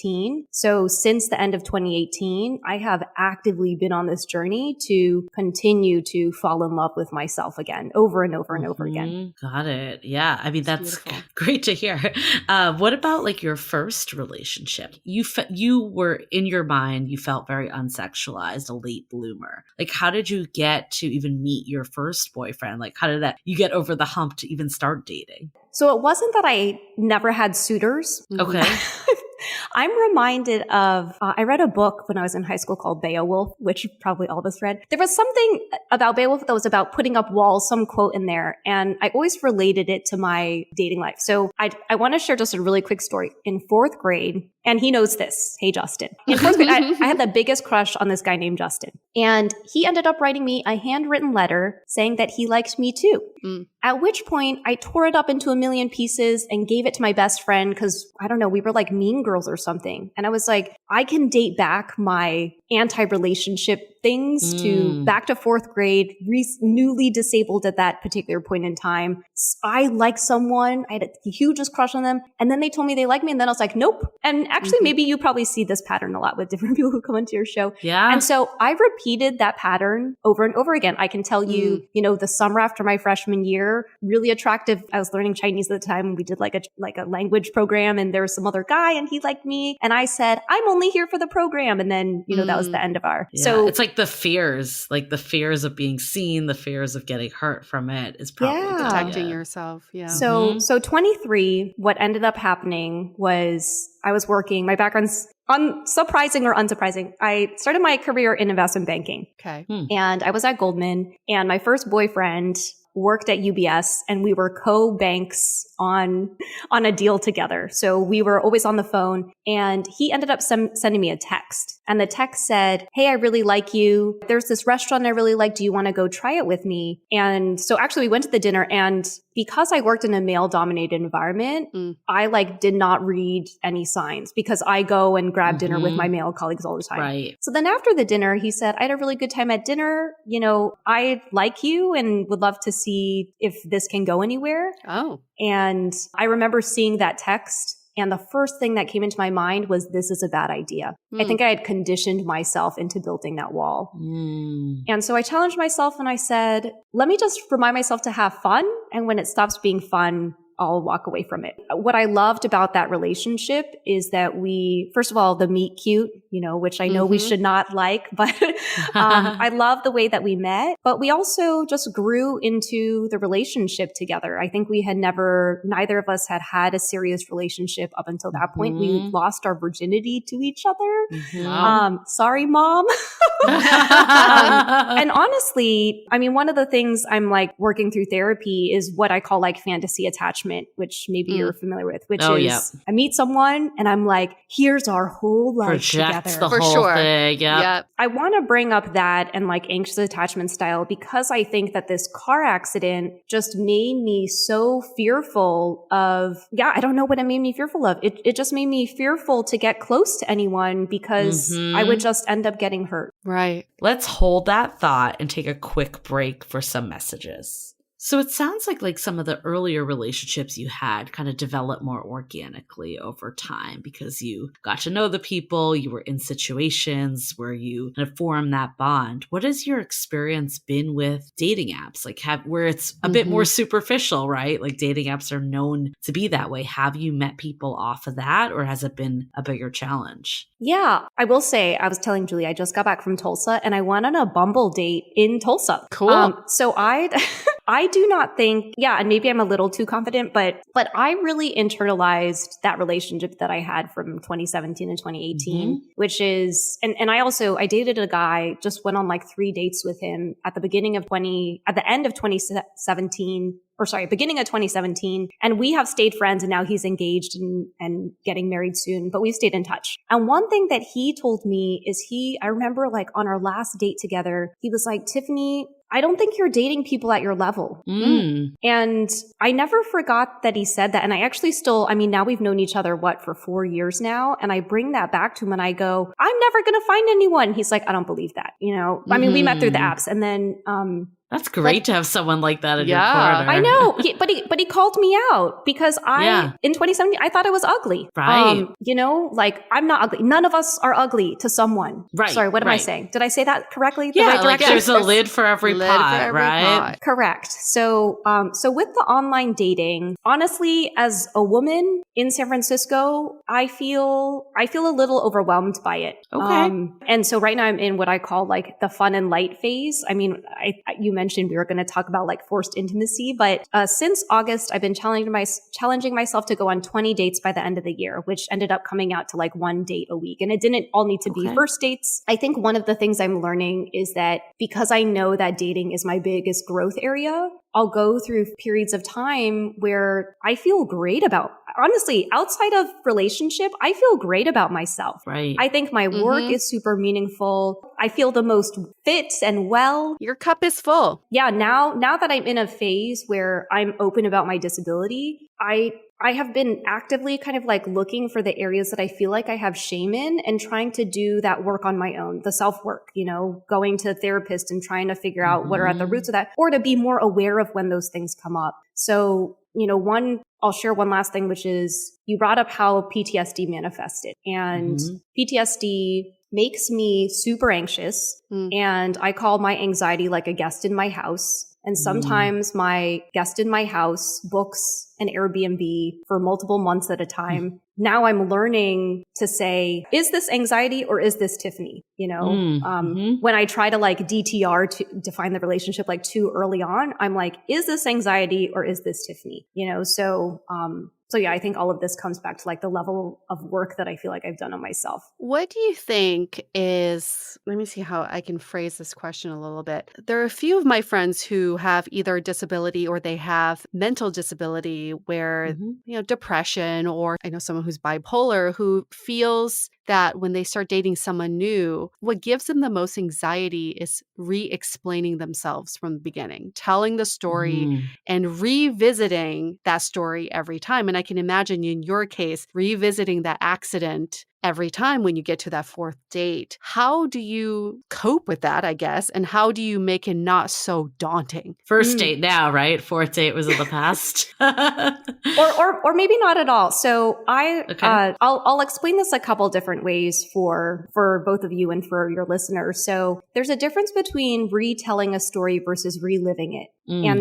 Speaker 3: So since the end of 2018, I have actively been on this journey to continue to fall in love with myself again, over and over and over again.
Speaker 2: Got it. Yeah. I mean, that's great to hear. What about like your first relationship? You were in your mind, you felt very unsexualized, a late bloomer. Like, how did you get to even meet your first boyfriend? Like, how did you get over the hump to even start dating?
Speaker 3: So it wasn't that I never had suitors.
Speaker 2: Okay.
Speaker 3: I'm reminded of, I read a book when I was in high school called Beowulf, which probably all of us read. There was something about Beowulf that was about putting up walls, some quote in there. And I always related it to my dating life. So I want to share just a really quick story. In 4th grade, and he knows this. Hey, Justin. In 4th grade, I had the biggest crush on this guy named Justin. And he ended up writing me a handwritten letter saying that he liked me too. At which point I tore it up into a million pieces and gave it to my best friend because, I don't know, we were like mean girls or something. And I was like, I can date back my anti-relationship things to back to 4th grade, newly disabled at that particular point in time. I liked someone. I had the hugest crush on them. And then they told me they liked me. And then I was like, nope. And actually, maybe you probably see this pattern a lot with different people who come into your show.
Speaker 2: Yeah.
Speaker 3: And so I repeated that pattern over and over again. I can tell you, the summer after my freshman year, really attractive. I was learning Chinese at the time. We did like a language program and there was some other guy and he liked me. And I said, I'm only here for the program. And then, that was the end of our.
Speaker 2: Yeah.
Speaker 3: So
Speaker 2: it's like the fears of being seen, the fears of getting hurt from it is probably
Speaker 1: protecting yourself. Yeah.
Speaker 3: So 23, what ended up happening was I was working, my background's surprising or unsurprising. I started my career in investment banking.
Speaker 1: Okay.
Speaker 3: And I was at Goldman and my first boyfriend worked at UBS and we were co-banks on a deal together. So we were always on the phone and he ended up sending me a text. And the text said, hey, I really like you. There's this restaurant I really like. Do you want to go try it with me? And so actually we went to the dinner, and because I worked in a male dominated environment, I did not read any signs because I go and grab dinner with my male colleagues all the time.
Speaker 2: Right.
Speaker 3: So then after the dinner, he said, I had a really good time at dinner. You know, I like you and would love to see if this can go anywhere.
Speaker 1: Oh.
Speaker 3: And I remember seeing that text, and the first thing that came into my mind was, this is a bad idea. I think I had conditioned myself into building that wall. And so I challenged myself and I said, let me just remind myself to have fun. And when it stops being fun, I'll walk away from it. What I loved about that relationship is that we, first of all, the meet cute, you know, which I know we should not like, but I love the way that we met, but we also just grew into the relationship together. I think neither of us had a serious relationship up until that point. We lost our virginity to each other.
Speaker 1: Wow.
Speaker 3: Sorry, Mom. And honestly, I mean, one of the things I'm working through therapy is what I call fantasy attachment, which maybe you're familiar with, which is I meet someone and I'm like, here's our whole life
Speaker 2: Projects
Speaker 3: together.
Speaker 2: the whole thing. Yep.
Speaker 3: I want to bring up that and anxious attachment style because I think that this car accident just made me so fearful of, I don't know what it made me fearful of. It just made me fearful to get close to anyone because I would just end up getting hurt.
Speaker 1: Right.
Speaker 2: Let's hold that thought and take a quick break for some messages. So it sounds like some of the earlier relationships you had kind of developed more organically over time because you got to know the people, you were in situations where you kind of formed that bond. What has your experience been with dating apps? Where it's a bit more superficial, right? Dating apps are known to be that way. Have you met people off of that, or has it been a bigger challenge?
Speaker 3: Yeah, I will say, I was telling Julie, I just got back from Tulsa and I went on a Bumble date in Tulsa.
Speaker 1: Cool.
Speaker 3: So I do not think, and maybe I'm a little too confident, but I really internalized that relationship that I had from 2017 and 2018, which is, and I dated a guy, just went on 3 dates with him at the beginning of beginning of 2017. And we have stayed friends and now he's engaged and getting married soon, but we've stayed in touch. And one thing that he told me is I remember on our last date together, he was like, Tiffany, I don't think you're dating people at your level. And I never forgot that he said that. And I actually now we've known each other, for 4 years now. And I bring that back to him and I go, I'm never going to find anyone. He's like, I don't believe that. You know, I mean, we met through the apps and then,
Speaker 2: that's great to have someone like that in your corner.
Speaker 3: I know. But he called me out because in 2017, I thought I was ugly.
Speaker 2: Right.
Speaker 3: I'm not ugly. None of us are ugly to someone.
Speaker 2: Right.
Speaker 3: Sorry, what am I saying? Did I say that correctly?
Speaker 2: Yeah,
Speaker 3: right direction?
Speaker 2: there's a lid for every pot, right?
Speaker 1: Pot.
Speaker 3: Correct. So with the online dating, honestly, as a woman in San Francisco, I feel a little overwhelmed by it.
Speaker 2: Okay.
Speaker 3: And so right now I'm in what I call the fun and light phase. I mean, you mentioned we were going to talk about forced intimacy, but since August, I've been challenging myself to go on 20 dates by the end of the year, which ended up coming out to 1 date a week. And it didn't all need to be first dates. I think one of the things I'm learning is that because I know that dating is my biggest growth area, I'll go through periods of time where I feel great about, honestly, outside of relationship, I feel great about myself.
Speaker 2: Right.
Speaker 3: I think my work is super meaningful. I feel the most fit and well.
Speaker 1: Your cup is full.
Speaker 3: Yeah. Now that I'm in a phase where I'm open about my disability, I have been actively kind of looking for the areas that I feel like I have shame in and trying to do that work on my own, the self-work, going to a therapist and trying to figure out what are at the roots of that, or to be more aware of when those things come up. So, I'll share one last thing, which is you brought up how PTSD manifested, and PTSD makes me super anxious. And I call my anxiety like a guest in my house. And sometimes my guest in my house books an Airbnb for multiple months at a time. Now I'm learning to say, is this anxiety or is this Tiffany? When I try to DTR to define the relationship too early on, I'm like, is this anxiety or is this Tiffany? So So yeah, I think all of this comes back to like the level of work that I feel like I've done on myself.
Speaker 1: What do you think is, let me see how I can phrase this question a little bit. There are a few of my friends who have either a disability or they have mental disability where, depression, or I know someone who's bipolar who feels that when they start dating someone new, what gives them the most anxiety is re-explaining themselves from the beginning, telling the story and revisiting that story every time. And I can imagine in your case, revisiting that accident every time when you get to that fourth date. How do you cope with that, I guess? And how do you make it not so daunting?
Speaker 2: First date now, right? Fourth date was in the past.
Speaker 3: or maybe not at all. So I'll explain this a couple different ways for both of you and for your listeners. So there's a difference between retelling a story versus reliving it.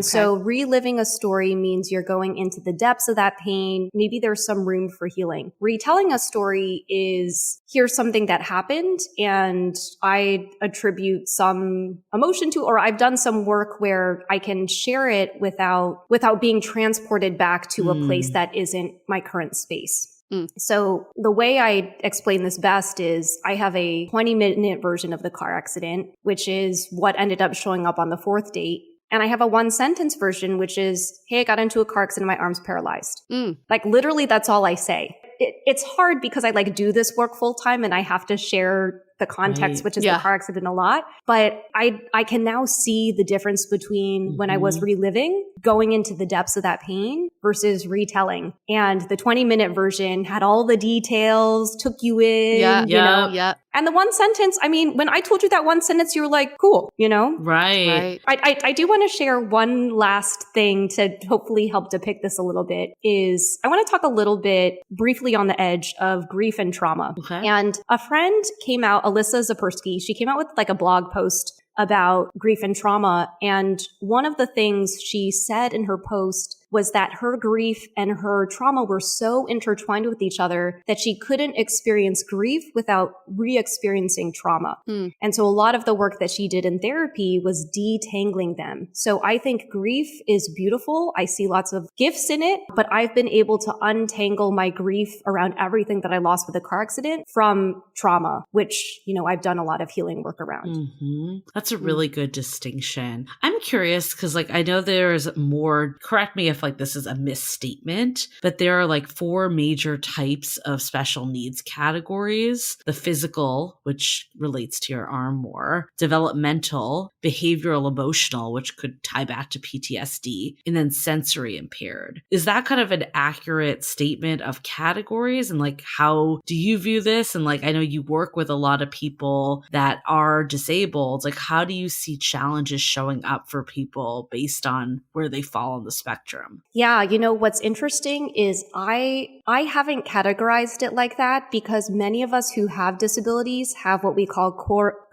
Speaker 3: So reliving a story means you're going into the depths of that pain. Maybe there's some room for healing. Retelling a story is, here's something that happened and I attribute some emotion to, or I've done some work where I can share it without being transported back to a place that isn't my current space. So the way I explain this best is I have a 20-minute version of the car accident, which is what ended up showing up on the fourth date. And I have a 1-sentence version, which is, hey, I got into a car accident, my arm's paralyzed. Like literally that's all I say. It's hard because I like do this work full time and I have to share the context, which is the car accident a lot. But I can now see the difference between when I was reliving, going into the depths of that pain versus retelling. And the 20-minute version had all the details, took you in, you know. And the 1 sentence, I mean, when I told you that 1 sentence, you were like, cool, you know?
Speaker 2: Right.
Speaker 3: I do want to share one last thing to hopefully help depict this a little bit is I want to talk a little bit briefly on the edge of grief and trauma.
Speaker 2: Okay.
Speaker 3: And a friend came out, Alyssa Zapersky, she came out with like a blog post about grief and trauma. And one of the things she said in her post was that her grief and her trauma were so intertwined with each other that she couldn't experience grief without re-experiencing trauma. And so a lot of the work that she did in therapy was detangling them. So I think grief is beautiful. I see lots of gifts in it, but I've been able to untangle my grief around everything that I lost with a car accident from trauma, which, you know, I've done a lot of healing work around.
Speaker 2: That's a really good distinction. I'm curious because like I know there's more, correct me if like this is a misstatement, but there are like 4 major types of special needs categories: the physical, which relates to your arm more, developmental, behavioral, emotional, which could tie back to PTSD, and then sensory impaired. Is that kind of an accurate statement of categories? And like, how do you view this? And like, I know you work with a lot of people that are disabled. Like, how do you see challenges showing up for people based on where they fall on the spectrum?
Speaker 3: Yeah, you know, what's interesting is I haven't categorized it like that because many of us who have disabilities have what we call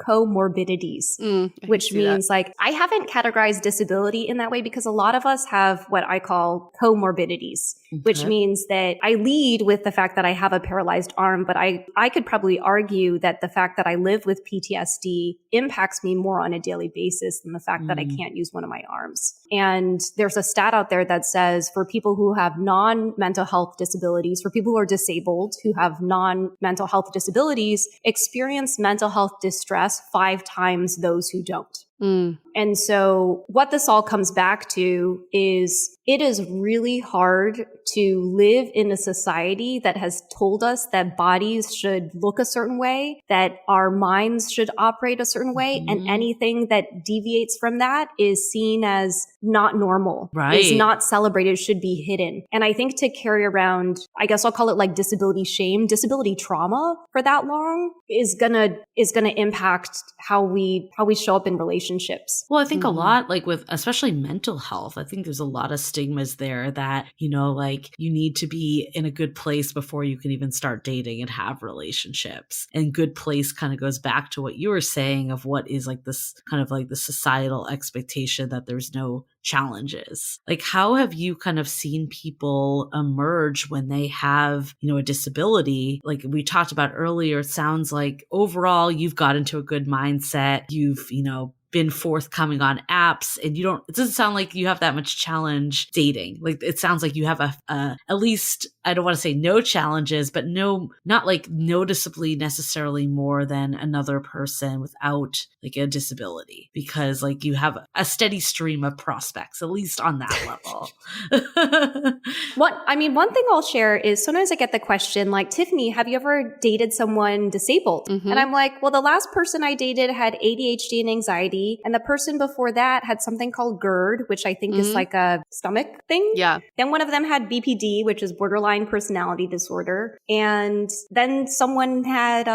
Speaker 3: comorbidities, which means like I haven't categorized disability in that way because a lot of us have what I call comorbidities, which means that I lead with the fact that I have a paralyzed arm, but I could probably argue that the fact that I live with PTSD impacts me more on a daily basis than the fact that I can't use one of my arms. And there's a stat out there that says for people who have non-mental health disabilities, for people who are disabled who have non-mental health disabilities, experience mental health distress 5 times those who don't. And so what this all comes back to is it is really hard to live in a society that has told us that bodies should look a certain way, that our minds should operate a certain way, and anything that deviates from that is seen as not normal, is not celebrated, should be hidden. And I think to carry around, I guess I'll call it like disability shame, disability trauma for that long is gonna impact how we show up in relationships.
Speaker 2: Well, I think a lot, like with especially mental health, I think there's a lot of stigmas there that, you know, like you need to be in a good place before you can even start dating and have relationships. And good place kind of goes back to what you were saying of what is like this kind of like the societal expectation that there's no challenges. Like, how have you kind of seen people emerge when they have, you know, a disability? Like we talked about earlier, it sounds like overall you've got into a good mindset. You've, you know, been forthcoming on apps, and it doesn't sound like you have that much challenge dating. Like it sounds like you have at least, I don't want to say no challenges, but not like noticeably necessarily more than another person without like a disability, because like you have a steady stream of prospects, at least on that level.
Speaker 3: One thing I'll share is sometimes I get the question like, Tiffany, have you ever dated someone disabled?
Speaker 1: Mm-hmm.
Speaker 3: And I'm like, well, the last person I dated had ADHD and anxiety. And the person before that had something called GERD, which I think is like a stomach thing.
Speaker 1: Yeah.
Speaker 3: Then one of them had BPD, which is borderline personality disorder. And then someone had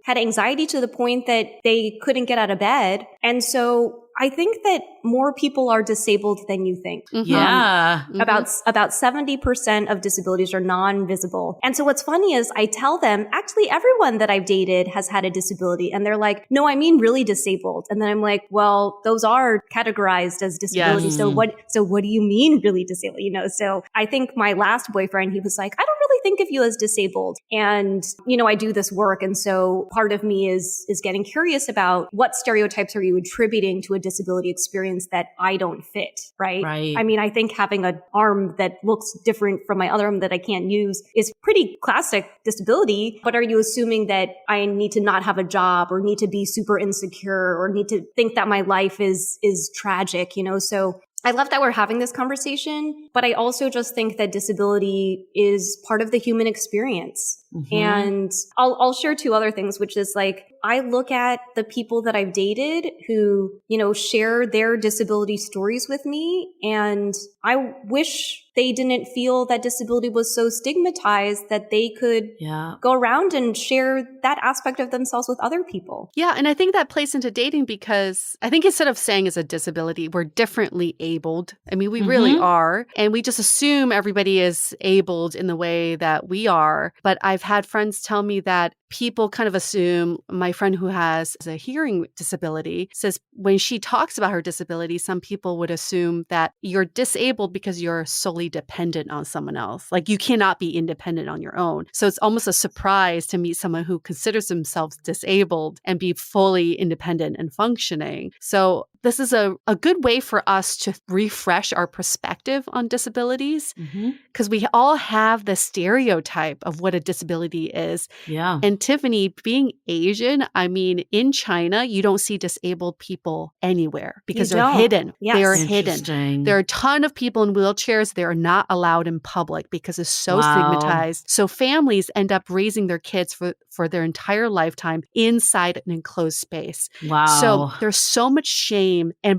Speaker 3: anxiety to the point that they couldn't get out of bed. And so I think that more people are disabled than you think.
Speaker 1: Mm-hmm.
Speaker 2: Yeah.
Speaker 3: About 70% of disabilities are non-visible. And so what's funny is I tell them, actually, everyone that I've dated has had a disability. And they're like, no, I mean really disabled. And then I'm like, well, those are categorized as disabilities.
Speaker 1: Yes.
Speaker 3: So what do you mean really disabled? So I think my last boyfriend, he was like, I don't really think of you as disabled. And, I do this work. And so part of me is getting curious about what stereotypes are you attributing to a disability experience that I don't fit, right?
Speaker 2: Right.
Speaker 3: I mean, I think having an arm that looks different from my other arm that I can't use is pretty classic disability. But are you assuming that I need to not have a job or need to be super insecure or need to think that my life is tragic, So I love that we're having this conversation, but I also just think that disability is part of the human experience. Mm-hmm. And I'll share two other things, which is like, I look at the people that I've dated who, share their disability stories with me. And I wish they didn't feel that disability was so stigmatized that they could go around and share that aspect of themselves with other people.
Speaker 1: Yeah. And I think that plays into dating because I think instead of saying as a disability, we're differently abled. I mean, we really are. And we just assume everybody is abled in the way that we are. But I've had friends tell me that people kind of assume, my friend who has a hearing disability says when she talks about her disability, some people would assume that you're disabled because you're solely dependent on someone else. Like you cannot be independent on your own. So it's almost a surprise to meet someone who considers themselves disabled and be fully independent and functioning. So this is a good way for us to refresh our perspective on disabilities because we all have the stereotype of what a disability is.
Speaker 2: Yeah.
Speaker 1: And Tiffany, being Asian, I mean, in China, you don't see disabled people anywhere because they're hidden.
Speaker 3: Yes.
Speaker 1: They are hidden. There are a ton of people in wheelchairs. They are not allowed in public because it's so stigmatized. So families end up raising their kids for their entire lifetime inside an enclosed space.
Speaker 2: Wow.
Speaker 1: So there's so much shame.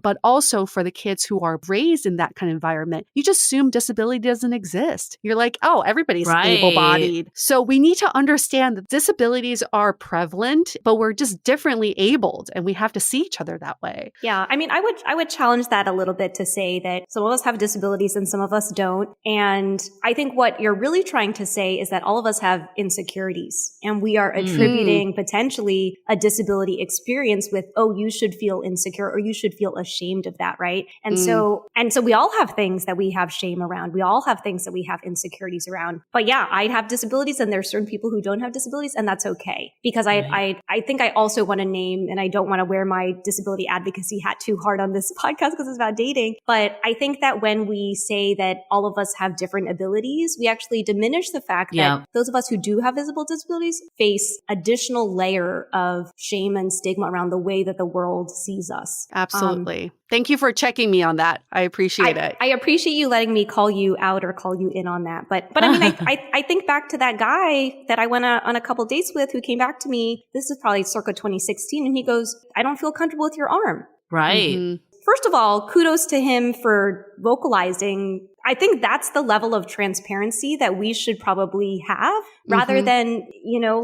Speaker 1: But also for the kids who are raised in that kind of environment, you just assume disability doesn't exist. You're like, oh, everybody's able-bodied. So we need to understand that disabilities are prevalent, but we're just differently abled and we have to see each other that way.
Speaker 3: Yeah. I mean, I would challenge that a little bit to say that some of us have disabilities and some of us don't. And I think what you're really trying to say is that all of us have insecurities and we are attributing potentially a disability experience with, oh, you should feel insecure or you should feel ashamed of that, right? And so we all have things that we have shame around. We all have things that we have insecurities around. But yeah, I have disabilities and there's certain people who don't have disabilities, and that's okay. Because I think I also want to name, and I don't want to wear my disability advocacy hat too hard on this podcast because it's about dating, but I think that when we say that all of us have different abilities, we actually diminish the fact that those of us who do have visible disabilities face additional layer of shame and stigma around the way that the world sees us.
Speaker 1: Absolutely. Thank you for checking me on that. I appreciate it.
Speaker 3: I appreciate you letting me call you out or call you in on that. But I mean, I think back to that guy that I went on a couple dates with who came back to me. This is probably circa 2016. And he goes, I don't feel comfortable with your arm.
Speaker 2: Right.
Speaker 1: Mm-hmm.
Speaker 3: First of all, kudos to him for vocalizing. I think that's the level of transparency that we should probably have rather than,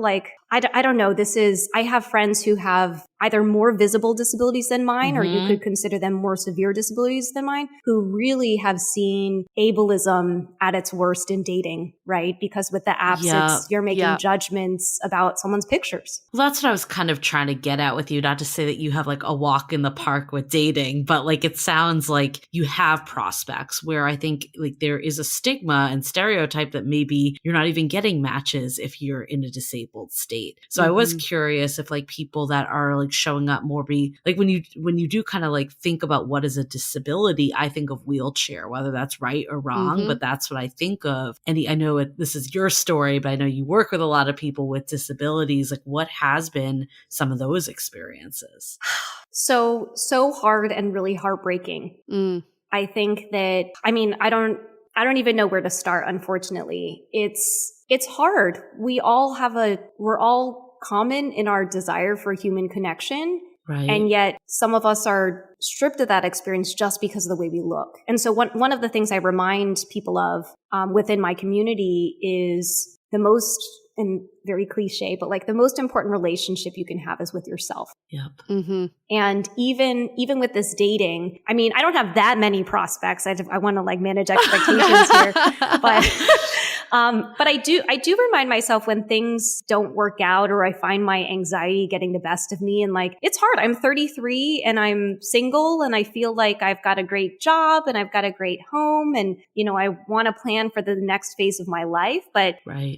Speaker 3: like, I don't know. I have friends who have either more visible disabilities than mine, or you could consider them more severe disabilities than mine, who really have seen ableism at its worst in dating, right? Because with the apps, you're making judgments about someone's pictures.
Speaker 2: Well, that's what I was kind of trying to get at with you. Not to say that you have like a walk in the park with dating, but like it sounds like you have prospects where I think like there is a stigma and stereotype that maybe you're not even getting matches if you're in a disabled state. So I was curious if like people that are like showing up more be like when you do kind of like think about what is a disability, I think of wheelchair, whether that's right or wrong, but that's what I think of. And I know this is your story, but I know you work with a lot of people with disabilities. Like what has been some of those experiences?
Speaker 3: So hard and really heartbreaking. I think that, I mean, I don't even know where to start, unfortunately. It's hard. We're all common in our desire for human connection.
Speaker 2: Right.
Speaker 3: And yet some of us are stripped of that experience just because of the way we look. And so one of the things I remind people of within my community is the most, and very cliche, but like the most important relationship you can have is with yourself.
Speaker 2: Yep.
Speaker 3: And even with this dating, I mean, I don't have that many prospects. I want to like manage expectations here, but I do remind myself when things don't work out or I find my anxiety getting the best of me, and like, it's hard. I'm 33 and I'm single and I feel like I've got a great job and I've got a great home and, you know, I want to plan for the next phase of my life, but,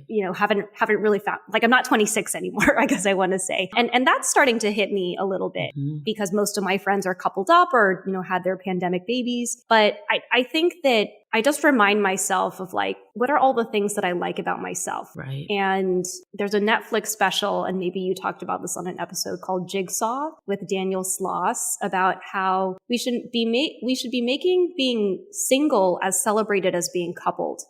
Speaker 3: you know, haven't really found, like, I'm not 26 anymore, I guess I want to say. And that's starting to hit me a little bit because most of my friends are coupled up or, you know, had their pandemic babies. But I think that I just remind myself of like, what are all the things that I like about myself?
Speaker 2: Right.
Speaker 3: And there's a Netflix special, and maybe you talked about this on an episode called Jigsaw with Daniel Sloss about how we should be making being single as celebrated as being coupled.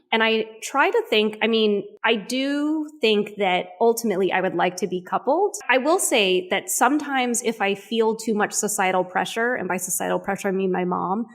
Speaker 3: And I try to think, I mean, I do think that ultimately I would like to be coupled. I will say that sometimes if I feel too much societal pressure, and by societal pressure, I mean my mom,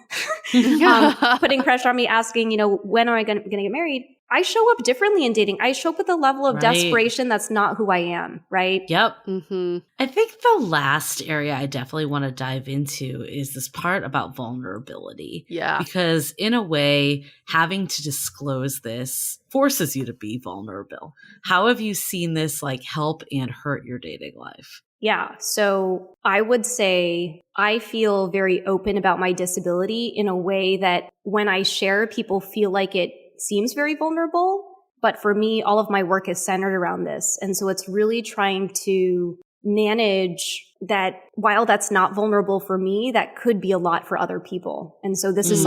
Speaker 3: putting pressure on me, asking, you know, when am I going to get married? I show up differently in dating. I show up with a level of desperation that's not who I am, right?
Speaker 2: Yep. I think the last area I definitely want to dive into is this part about vulnerability.
Speaker 1: Yeah.
Speaker 2: Because in a way, having to disclose this forces you to be vulnerable. How have you seen this like help and hurt your dating life?
Speaker 3: Yeah. So I would say I feel very open about my disability in a way that when I share, people feel like it seems very vulnerable. But for me, all of my work is centered around this. And so it's really trying to manage that while that's not vulnerable for me, that could be a lot for other people. And so this is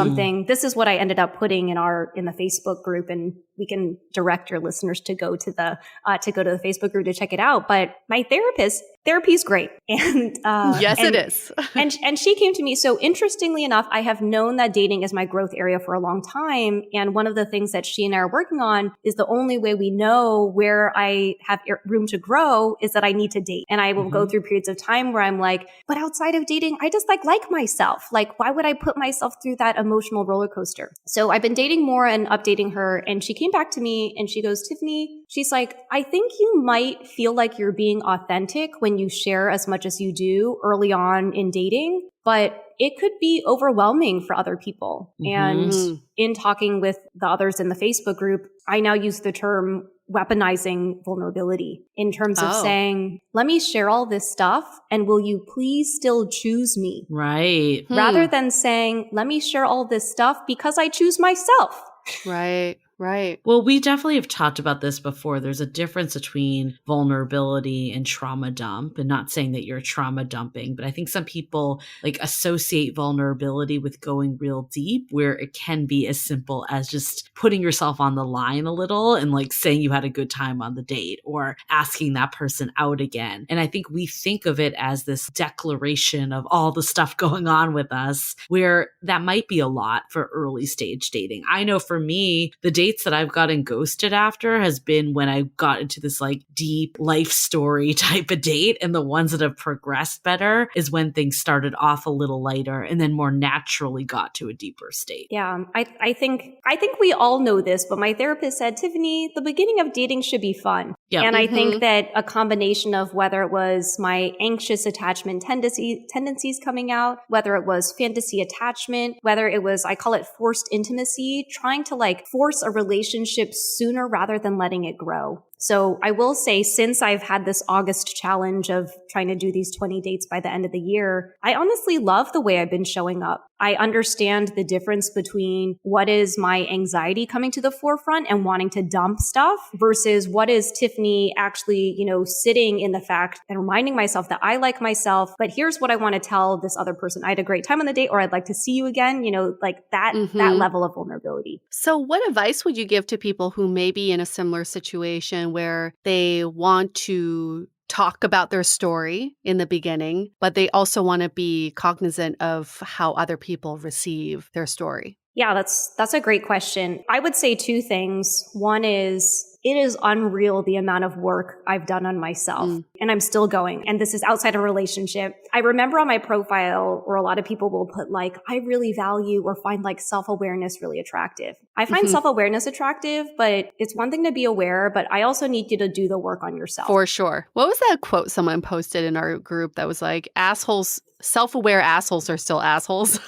Speaker 3: this is what I ended up putting in the Facebook group, and we can direct your listeners to go to the Facebook group to check it out. But my therapy's great. And
Speaker 1: yes, it is.
Speaker 3: and she came to me. So interestingly enough, I have known that dating is my growth area for a long time. And one of the things that she and I are working on is the only way we know where I have room to grow is that I need to date. And I will go through periods of time where I'm like, but outside of dating, I just like myself. Like, why would I put myself through that emotional roller coaster? So I've been dating more and updating her. And she came back to me and she goes, Tiffany, she's like, I think you might feel like you're being authentic when you share as much as you do early on in dating, but it could be overwhelming for other people. And in talking with the others in the Facebook group, I now use the term weaponizing vulnerability in terms of saying, let me share all this stuff and will you please still choose me?
Speaker 2: Right.
Speaker 3: Rather than saying, let me share all this stuff because I choose myself.
Speaker 1: Right. Right.
Speaker 2: Well, we definitely have talked about this before. There's a difference between vulnerability and trauma dump, and not saying that you're trauma dumping, but I think some people like associate vulnerability with going real deep, where it can be as simple as just putting yourself on the line a little and like saying you had a good time on the date or asking that person out again. And I think we think of it as this declaration of all the stuff going on with us, where that might be a lot for early stage dating. I know for me, the dates that I've gotten ghosted after has been when I got into this like deep life story type of date. And the ones that have progressed better is when things started off a little lighter and then more naturally got to a deeper state.
Speaker 3: Yeah, I think we all know this, but my therapist said, Tiffany, the beginning of dating should be fun.
Speaker 2: Yep.
Speaker 3: And I think that a combination of whether it was my anxious attachment tendencies coming out, whether it was fantasy attachment, whether it was, I call it forced intimacy, trying to like force a relationship sooner rather than letting it grow. So I will say, since I've had this August challenge of trying to do these 20 dates by the end of the year, I honestly love the way I've been showing up. I understand the difference between what is my anxiety coming to the forefront and wanting to dump stuff versus what is Tiffany actually, sitting in the fact and reminding myself that I like myself, but here's what I want to tell this other person. I had a great time on the date, or I'd like to see you again, like that level of vulnerability.
Speaker 1: So what advice would you give to people who may be in a similar situation where they want to talk about their story in the beginning, but they also want to be cognizant of how other people receive their story?
Speaker 3: Yeah, that's a great question. I would say two things. One is, it is unreal the amount of work I've done on myself, and I'm still going. And this is outside a relationship. I remember on my profile where a lot of people will put like, I really value or find like self-awareness really attractive. I find self-awareness attractive, but it's one thing to be aware, but I also need you to do the work on yourself.
Speaker 1: For sure. What was that quote someone posted in our group that was like, self-aware assholes are still assholes?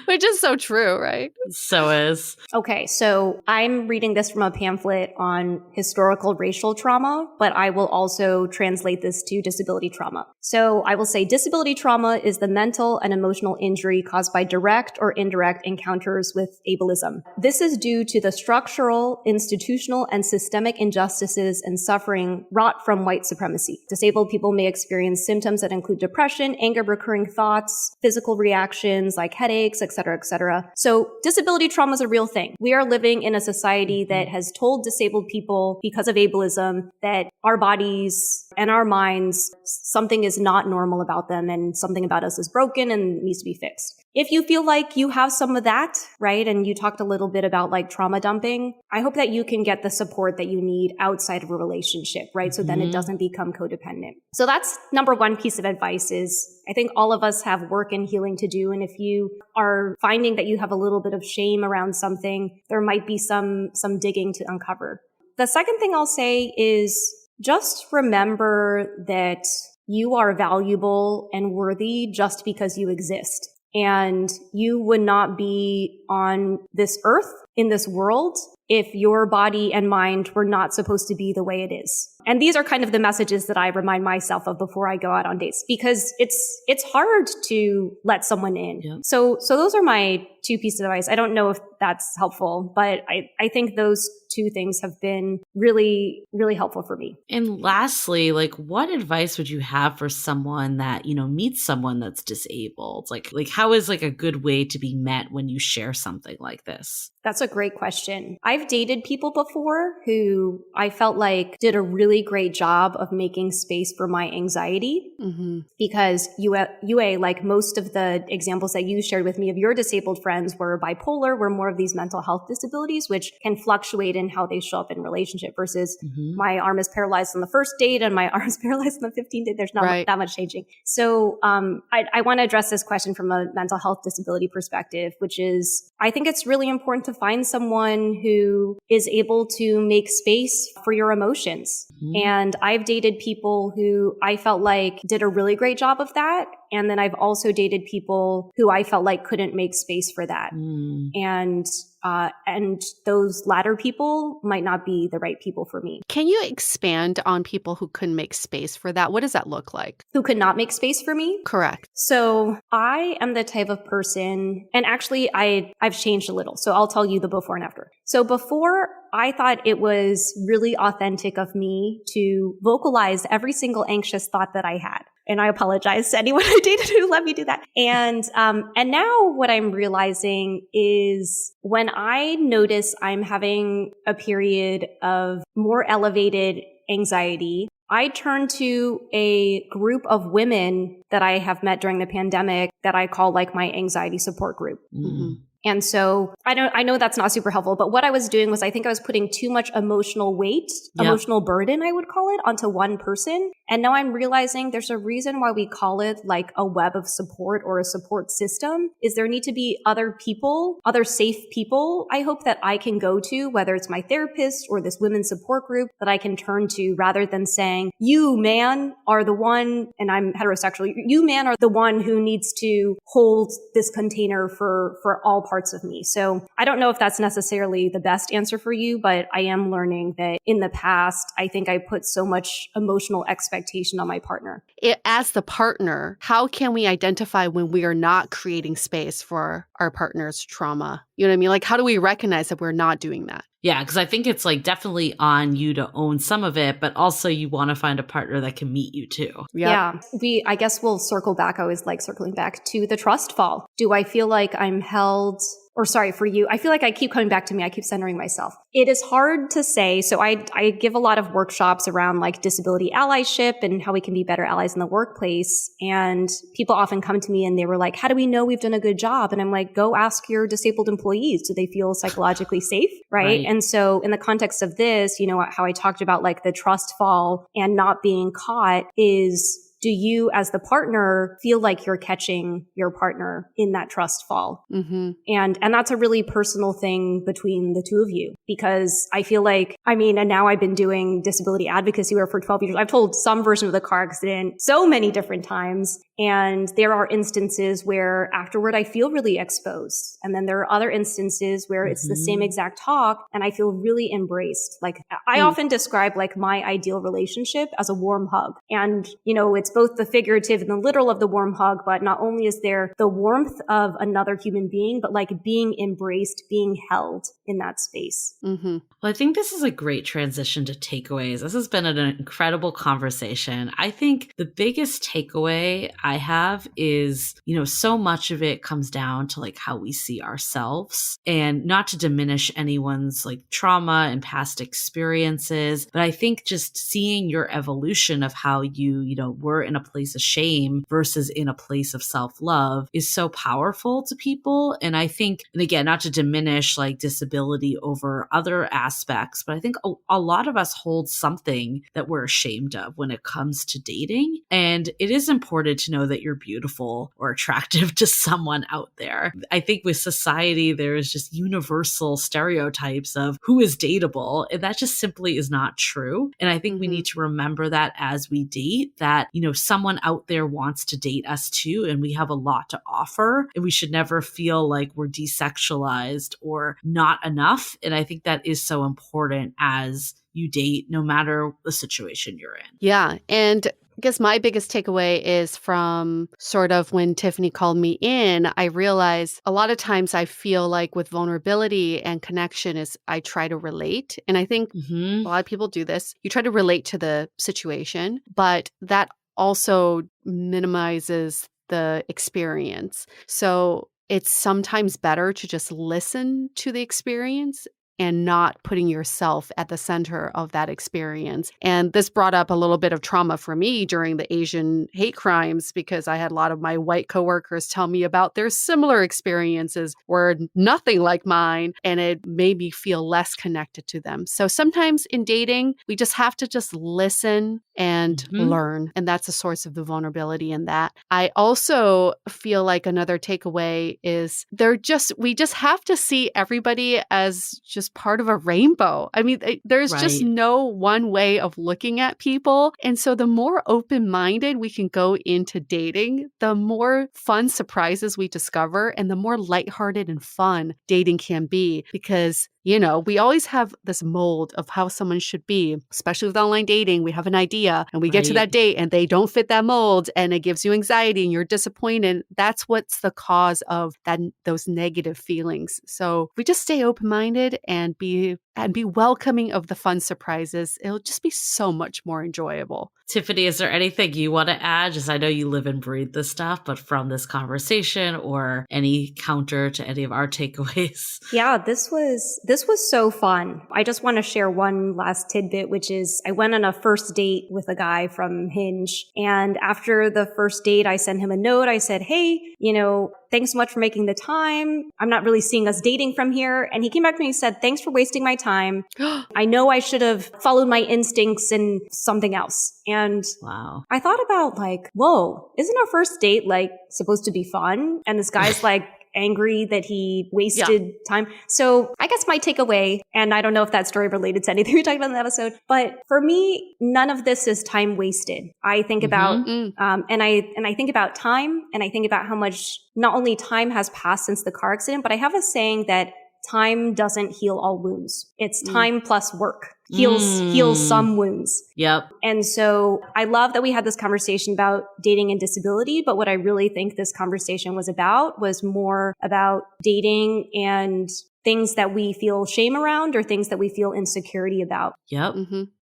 Speaker 1: Which is so true, right?
Speaker 2: So is.
Speaker 3: Okay, so I'm reading this from a pamphlet on historical racial trauma, but I will also translate this to disability trauma. So I will say disability trauma is the mental and emotional injury caused by direct or indirect encounters with ableism. This is due to the structural, institutional, and systemic injustices and suffering wrought from white supremacy. Disabled people may experience symptoms that include depression, anger, recurring thoughts, physical reactions like headaches, etc., etc. So disability trauma is a real thing. We are living in a society that has told disabled people, because of ableism, that our bodies and our minds, something is not normal about them and something about us is broken and needs to be fixed. If you feel like you have some of that, right, and you talked a little bit about like trauma dumping, I hope that you can get the support that you need outside of a relationship, right? So then it doesn't become codependent. So that's number one piece of advice is, I think all of us have work and healing to do. And if you are finding that you have a little bit of shame around something, there might be some digging to uncover. The second thing I'll say is just remember that you are valuable and worthy just because you exist. And you would not be on this earth, in this world, if your body and mind were not supposed to be the way it is. And these are kind of the messages that I remind myself of before I go out on dates, because it's hard to let someone in. Yeah. So those are my two pieces of advice. I don't know if that's helpful, but I think those two things have been really, really helpful for me.
Speaker 2: And lastly, like what advice would you have for someone that, meets someone that's disabled? Like how is like a good way to be met when you share something like this?
Speaker 3: That's a great question. I've dated people before who I felt like did a really great job of making space for my anxiety, because UA, like most of the examples that you shared with me of your disabled friends were bipolar, were more of these mental health disabilities, which can fluctuate in how they show up in relationship versus my arm is paralyzed on the first date and my arm is paralyzed on the 15th date. There's not that much changing. So I want to address this question from a mental health disability perspective, which is I think it's really important to find someone who is able to make space for your emotions. And I've dated people who I felt like did a really great job of that. And then I've also dated people who I felt like couldn't make space for that. And those latter people might not be the right people for me.
Speaker 1: Can you expand on people who couldn't make space for that? What does that look like?
Speaker 3: Who could not make space for me?
Speaker 1: Correct.
Speaker 3: So I am the type of person, and actually I've changed a little. So I'll tell you the before and after. So before, I thought it was really authentic of me to vocalize every single anxious thought that I had. And I apologize to anyone I dated who let me do that. And now what I'm realizing is when I notice I'm having a period of more elevated anxiety, I turn to a group of women that I have met during the pandemic that I call like my anxiety support group. And so I know that's not super helpful, but what I was doing was I think I was putting too much emotional weight, emotional burden, I would call it, onto one person. And now I'm realizing there's a reason why we call it like a web of support or a support system, is there need to be other people, other safe people, I hope, that I can go to, whether it's my therapist or this women's support group that I can turn to, rather than saying, you man are the one, and I'm heterosexual, you man are the one who needs to hold this container for all parts of me. So I don't know if that's necessarily the best answer for you, but I am learning that in the past, I think I put so much emotional expectation on my partner.
Speaker 1: As the partner, how can we identify when we are not creating space for our partner's trauma? You know what I mean? Like, how do we recognize that we're not doing that?
Speaker 2: Yeah, because I think it's like definitely on you to own some of it, but also you want to find a partner that can meet you too.
Speaker 3: Yep. Yeah. I guess we'll circle back. I always like circling back to the trust fall. Do I feel like I'm held? Or sorry, for you, I feel like I keep coming back to me. I keep centering myself. It is hard to say. So I give a lot of workshops around like disability allyship and how we can be better allies in the workplace. And people often come to me and they were like, how do we know we've done a good job? And I'm like, go ask your disabled employees. Do they feel psychologically safe? Right. And so in the context of this, you know, how I talked about like the trust fall and not being caught is, do you as the partner feel like you're catching your partner in that trust fall? Mm-hmm. And that's a really personal thing between the two of you, because I feel like, and now I've been doing disability advocacy for 12 years. I've told some version of the car accident so many different times. And there are instances where afterward I feel really exposed. And then there are other instances where it's the same exact talk and I feel really embraced. Like I often describe like my ideal relationship as a warm hug. And, you know, it's both the figurative and the literal of the warm hug, but not only is there the warmth of another human being, but like being embraced, being held in that space.
Speaker 2: Mm-hmm. Well, I think this is a great transition to takeaways. This has been an incredible conversation. I think the biggest takeaway I have is, you know, so much of it comes down to like how we see ourselves, and not to diminish anyone's like trauma and past experiences, but I think just seeing your evolution of how you know, were in a place of shame versus in a place of self-love is so powerful to people. And I think, and again, not to diminish like disability over other aspects, but I think a lot of us hold something that we're ashamed of when it comes to dating. And it is important to know that you're beautiful or attractive to someone out there. I think with society, there is just universal stereotypes of who is dateable, and that just simply is not true. And I think we need to remember that as we date, that, you know, someone out there wants to date us too, and we have a lot to offer, and we should never feel like we're desexualized or not enough. And I think that is so important as you date, no matter the situation you're in.
Speaker 1: Yeah. And I guess my biggest takeaway is from sort of when Tiffany called me in, I realized a lot of times I feel like with vulnerability and connection is I try to relate. And I think a lot of people do this. You try to relate to the situation, but that also minimizes the experience. So it's sometimes better to just listen to the experience and not putting yourself at the center of that experience. And this brought up a little bit of trauma for me during the Asian hate crimes, because I had a lot of my white coworkers tell me about their similar experiences were nothing like mine, and it made me feel less connected to them. So sometimes in dating, we just have to just listen and learn. And that's a source of the vulnerability in that. I also feel like another takeaway is we just have to see everybody as just part of a rainbow. I mean, there's just no one way of looking at people. And so the more open-minded we can go into dating, the more fun surprises we discover and the more lighthearted and fun dating can be. Because, you know, we always have this mold of how someone should be, especially with online dating. We have an idea and we get to that date and they don't fit that mold and it gives you anxiety and you're disappointed. That's what's the cause of those negative feelings. So if we just stay open-minded and be welcoming of the fun surprises, it'll just be so much more enjoyable.
Speaker 2: Tiffany, is there anything you want to add? Just I know you live and breathe this stuff, but from this conversation or any counter to any of our takeaways?
Speaker 3: Yeah, this was so fun. I just want to share one last tidbit, which is I went on a first date with a guy from Hinge. And after the first date, I sent him a note. I said, hey, you know, thanks so much for making the time. I'm not really seeing us dating from here. And he came back to me and said, thanks for wasting my time. I know I should have followed my instincts and something else. And
Speaker 2: wow.
Speaker 3: I thought about like, whoa, isn't our first date like supposed to be fun? And this guy's like angry that he wasted time. So I guess my takeaway, and I don't know if that story related to anything we talked about in the episode, but for me, none of this is time wasted. I think about, and I think about time, and I think about how much not only time has passed since the car accident, but I have a saying that time doesn't heal all wounds. It's time plus work heals some wounds.
Speaker 2: Yep.
Speaker 3: And so I love that we had this conversation about dating and disability, but what I really think this conversation was more about dating and things that we feel shame around or things that we feel insecurity about.
Speaker 2: Yep.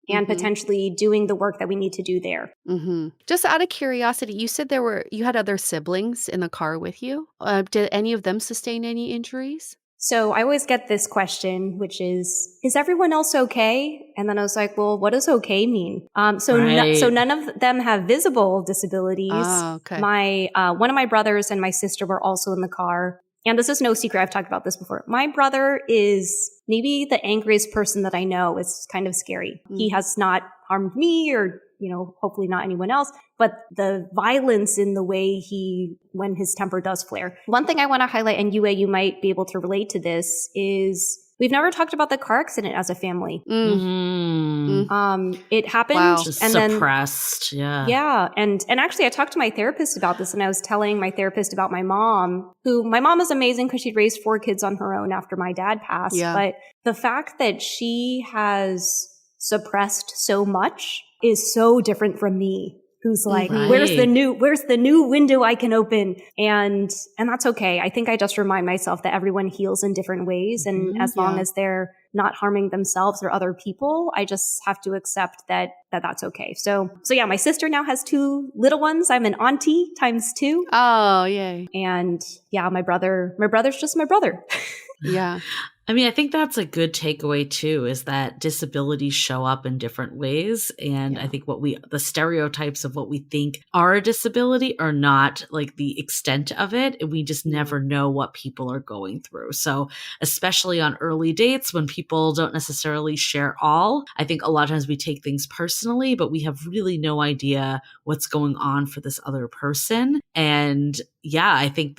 Speaker 3: And potentially doing the work that we need to do there.
Speaker 1: Just out of curiosity, you said you had other siblings in the car with you. Did any of them sustain any injuries?
Speaker 3: So I always get this question, which is everyone else okay? And then I was like, well, what does okay mean? So none of them have visible disabilities.
Speaker 1: Oh, okay.
Speaker 3: One of my brothers and my sister were also in the car. And this is no secret. I've talked about this before. My brother is maybe the angriest person that I know. It's kind of scary. He has not harmed me or, hopefully not anyone else, but the violence in the way when his temper does flare. One thing I want to highlight, and Yue, you might be able to relate to this, is we've never talked about the car accident as a family. It happened
Speaker 2: Just
Speaker 3: and
Speaker 2: suppressed.
Speaker 3: Yeah. And actually I talked to my therapist about this, and I was telling my therapist about my mom is amazing because she raised 4 kids on her own after my dad passed.
Speaker 1: Yeah.
Speaker 3: But the fact that she has suppressed so much is so different from me, who's like, where's the new window I can open? And that's okay. I think I just remind myself that everyone heals in different ways. And as long as they're not harming themselves or other people, I just have to accept that that's okay. So yeah, my sister now has 2 little ones. I'm an auntie times 2.
Speaker 1: Oh, yay.
Speaker 3: And yeah, my brother's just my brother.
Speaker 1: Yeah.
Speaker 2: I mean, I think that's a good takeaway too, is that disabilities show up in different ways. And I think the stereotypes of what we think are a disability are not like the extent of it. And we just never know what people are going through. So especially on early dates when people don't necessarily share all, I think a lot of times we take things personally, but we have really no idea what's going on for this other person. And yeah, I think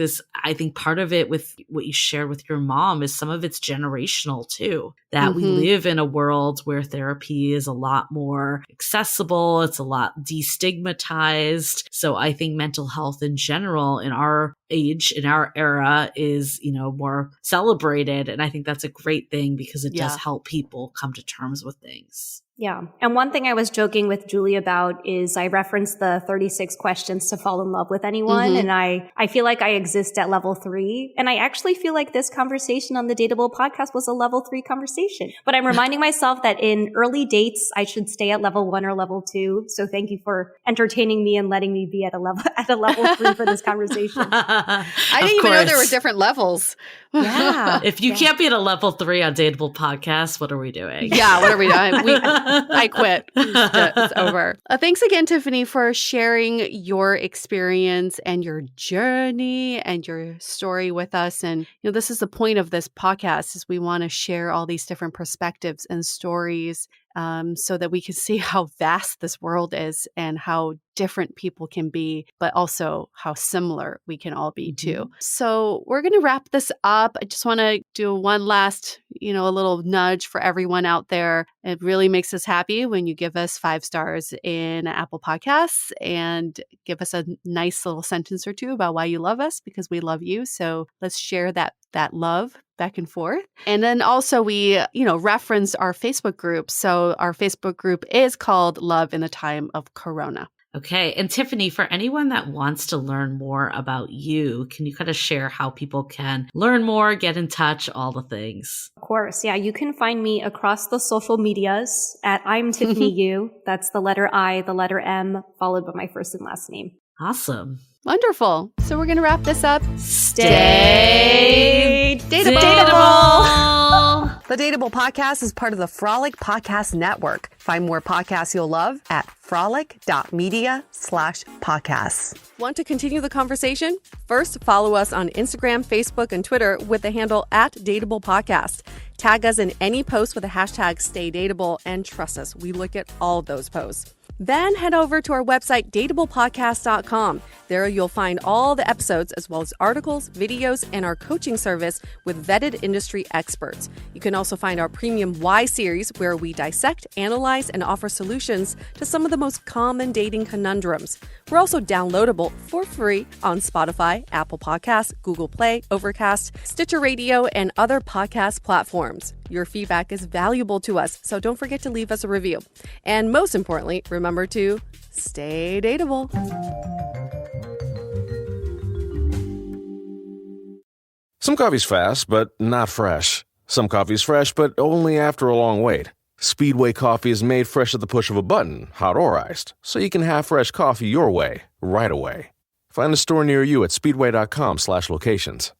Speaker 2: part of it with what you shared with your mom is some of it's generational too, that we live in a world where therapy is a lot more accessible. It's a lot destigmatized. So I think mental health in general in our age, in our era is, more celebrated. And I think that's a great thing because it does help people come to terms with things.
Speaker 3: Yeah. And one thing I was joking with Julie about is I referenced the 36 questions to fall in love with anyone. And I feel like I exist at level 3. And I actually feel like this conversation on the Dateable podcast was a level 3 conversation. But I'm reminding myself that in early dates, I should stay at level 1 or level 2. So thank you for entertaining me and letting me be at a level 3 for this conversation.
Speaker 1: I didn't even know there were different levels.
Speaker 3: Yeah.
Speaker 2: If you can't be at a level 3 on Dateable podcast, what are we doing?
Speaker 1: Yeah, what are we doing? I quit. It's over. Thanks again, Tiffany, for sharing your experience and your journey and your story with us. And this is the point of this podcast: is we want to share all these different perspectives and stories, so that we can see how vast this world is and how different people can be, but also how similar we can all be too. So we're going to wrap this up. I just want to do one last, a little nudge for everyone out there. It really makes us happy when you give us 5 stars in Apple Podcasts and give us a nice little sentence or 2 about why you love us, because we love you. So let's share that love back and forth. And then also we, reference our Facebook group. So our Facebook group is called Love in the Time of Corona.
Speaker 2: Okay. And Tiffany, for anyone that wants to learn more about you, can you kind of share how people can learn more, get in touch, all the things?
Speaker 3: Of course. Yeah. You can find me across the social medias at I'm Tiffany Yu. That's the letter I, the letter M, followed by my first and last name.
Speaker 2: Awesome.
Speaker 1: Wonderful. So we're going to wrap this up.
Speaker 2: Stay
Speaker 1: dateable. The Dateable Podcast is part of the Frolic Podcast Network. Find more podcasts you'll love at frolic.media/podcasts. Want to continue the conversation? First, follow us on Instagram, Facebook, and Twitter with the handle @Dateable Podcast. Tag us in any post with the hashtag StayDateable, and trust us, we look at all of those posts. Then head over to our website, dateablepodcast.com. There you'll find all the episodes as well as articles, videos, and our coaching service with vetted industry experts. You can also find our premium Why series, where we dissect, analyze, and offer solutions to some of the most common dating conundrums. We're also downloadable for free on Spotify, Apple Podcasts, Google Play, Overcast, Stitcher Radio, and other podcast platforms. Your feedback is valuable to us, so don't forget to leave us a review. And most importantly, remember to stay dateable.
Speaker 4: Some coffee's fast, but not fresh. Some coffee's fresh, but only after a long wait. Speedway coffee is made fresh at the push of a button, hot or iced, so you can have fresh coffee your way, right away. Find a store near you at speedway.com/locations.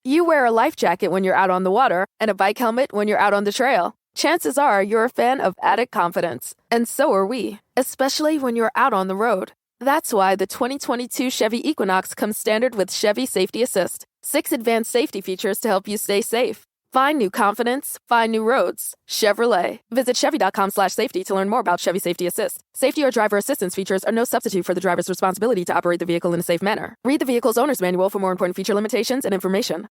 Speaker 5: You wear a life jacket when you're out on the water and a bike helmet when you're out on the trail. Chances are you're a fan of added confidence, and so are we, especially when you're out on the road. That's why the 2022 Chevy Equinox comes standard with Chevy Safety Assist. 6 advanced safety features to help you stay safe. Find new confidence, find new roads. Chevrolet. Visit Chevy.com/safety to learn more about Chevy Safety Assist. Safety or driver assistance features are no substitute for the driver's responsibility to operate the vehicle in a safe manner. Read the vehicle's owner's manual for more important feature limitations and information.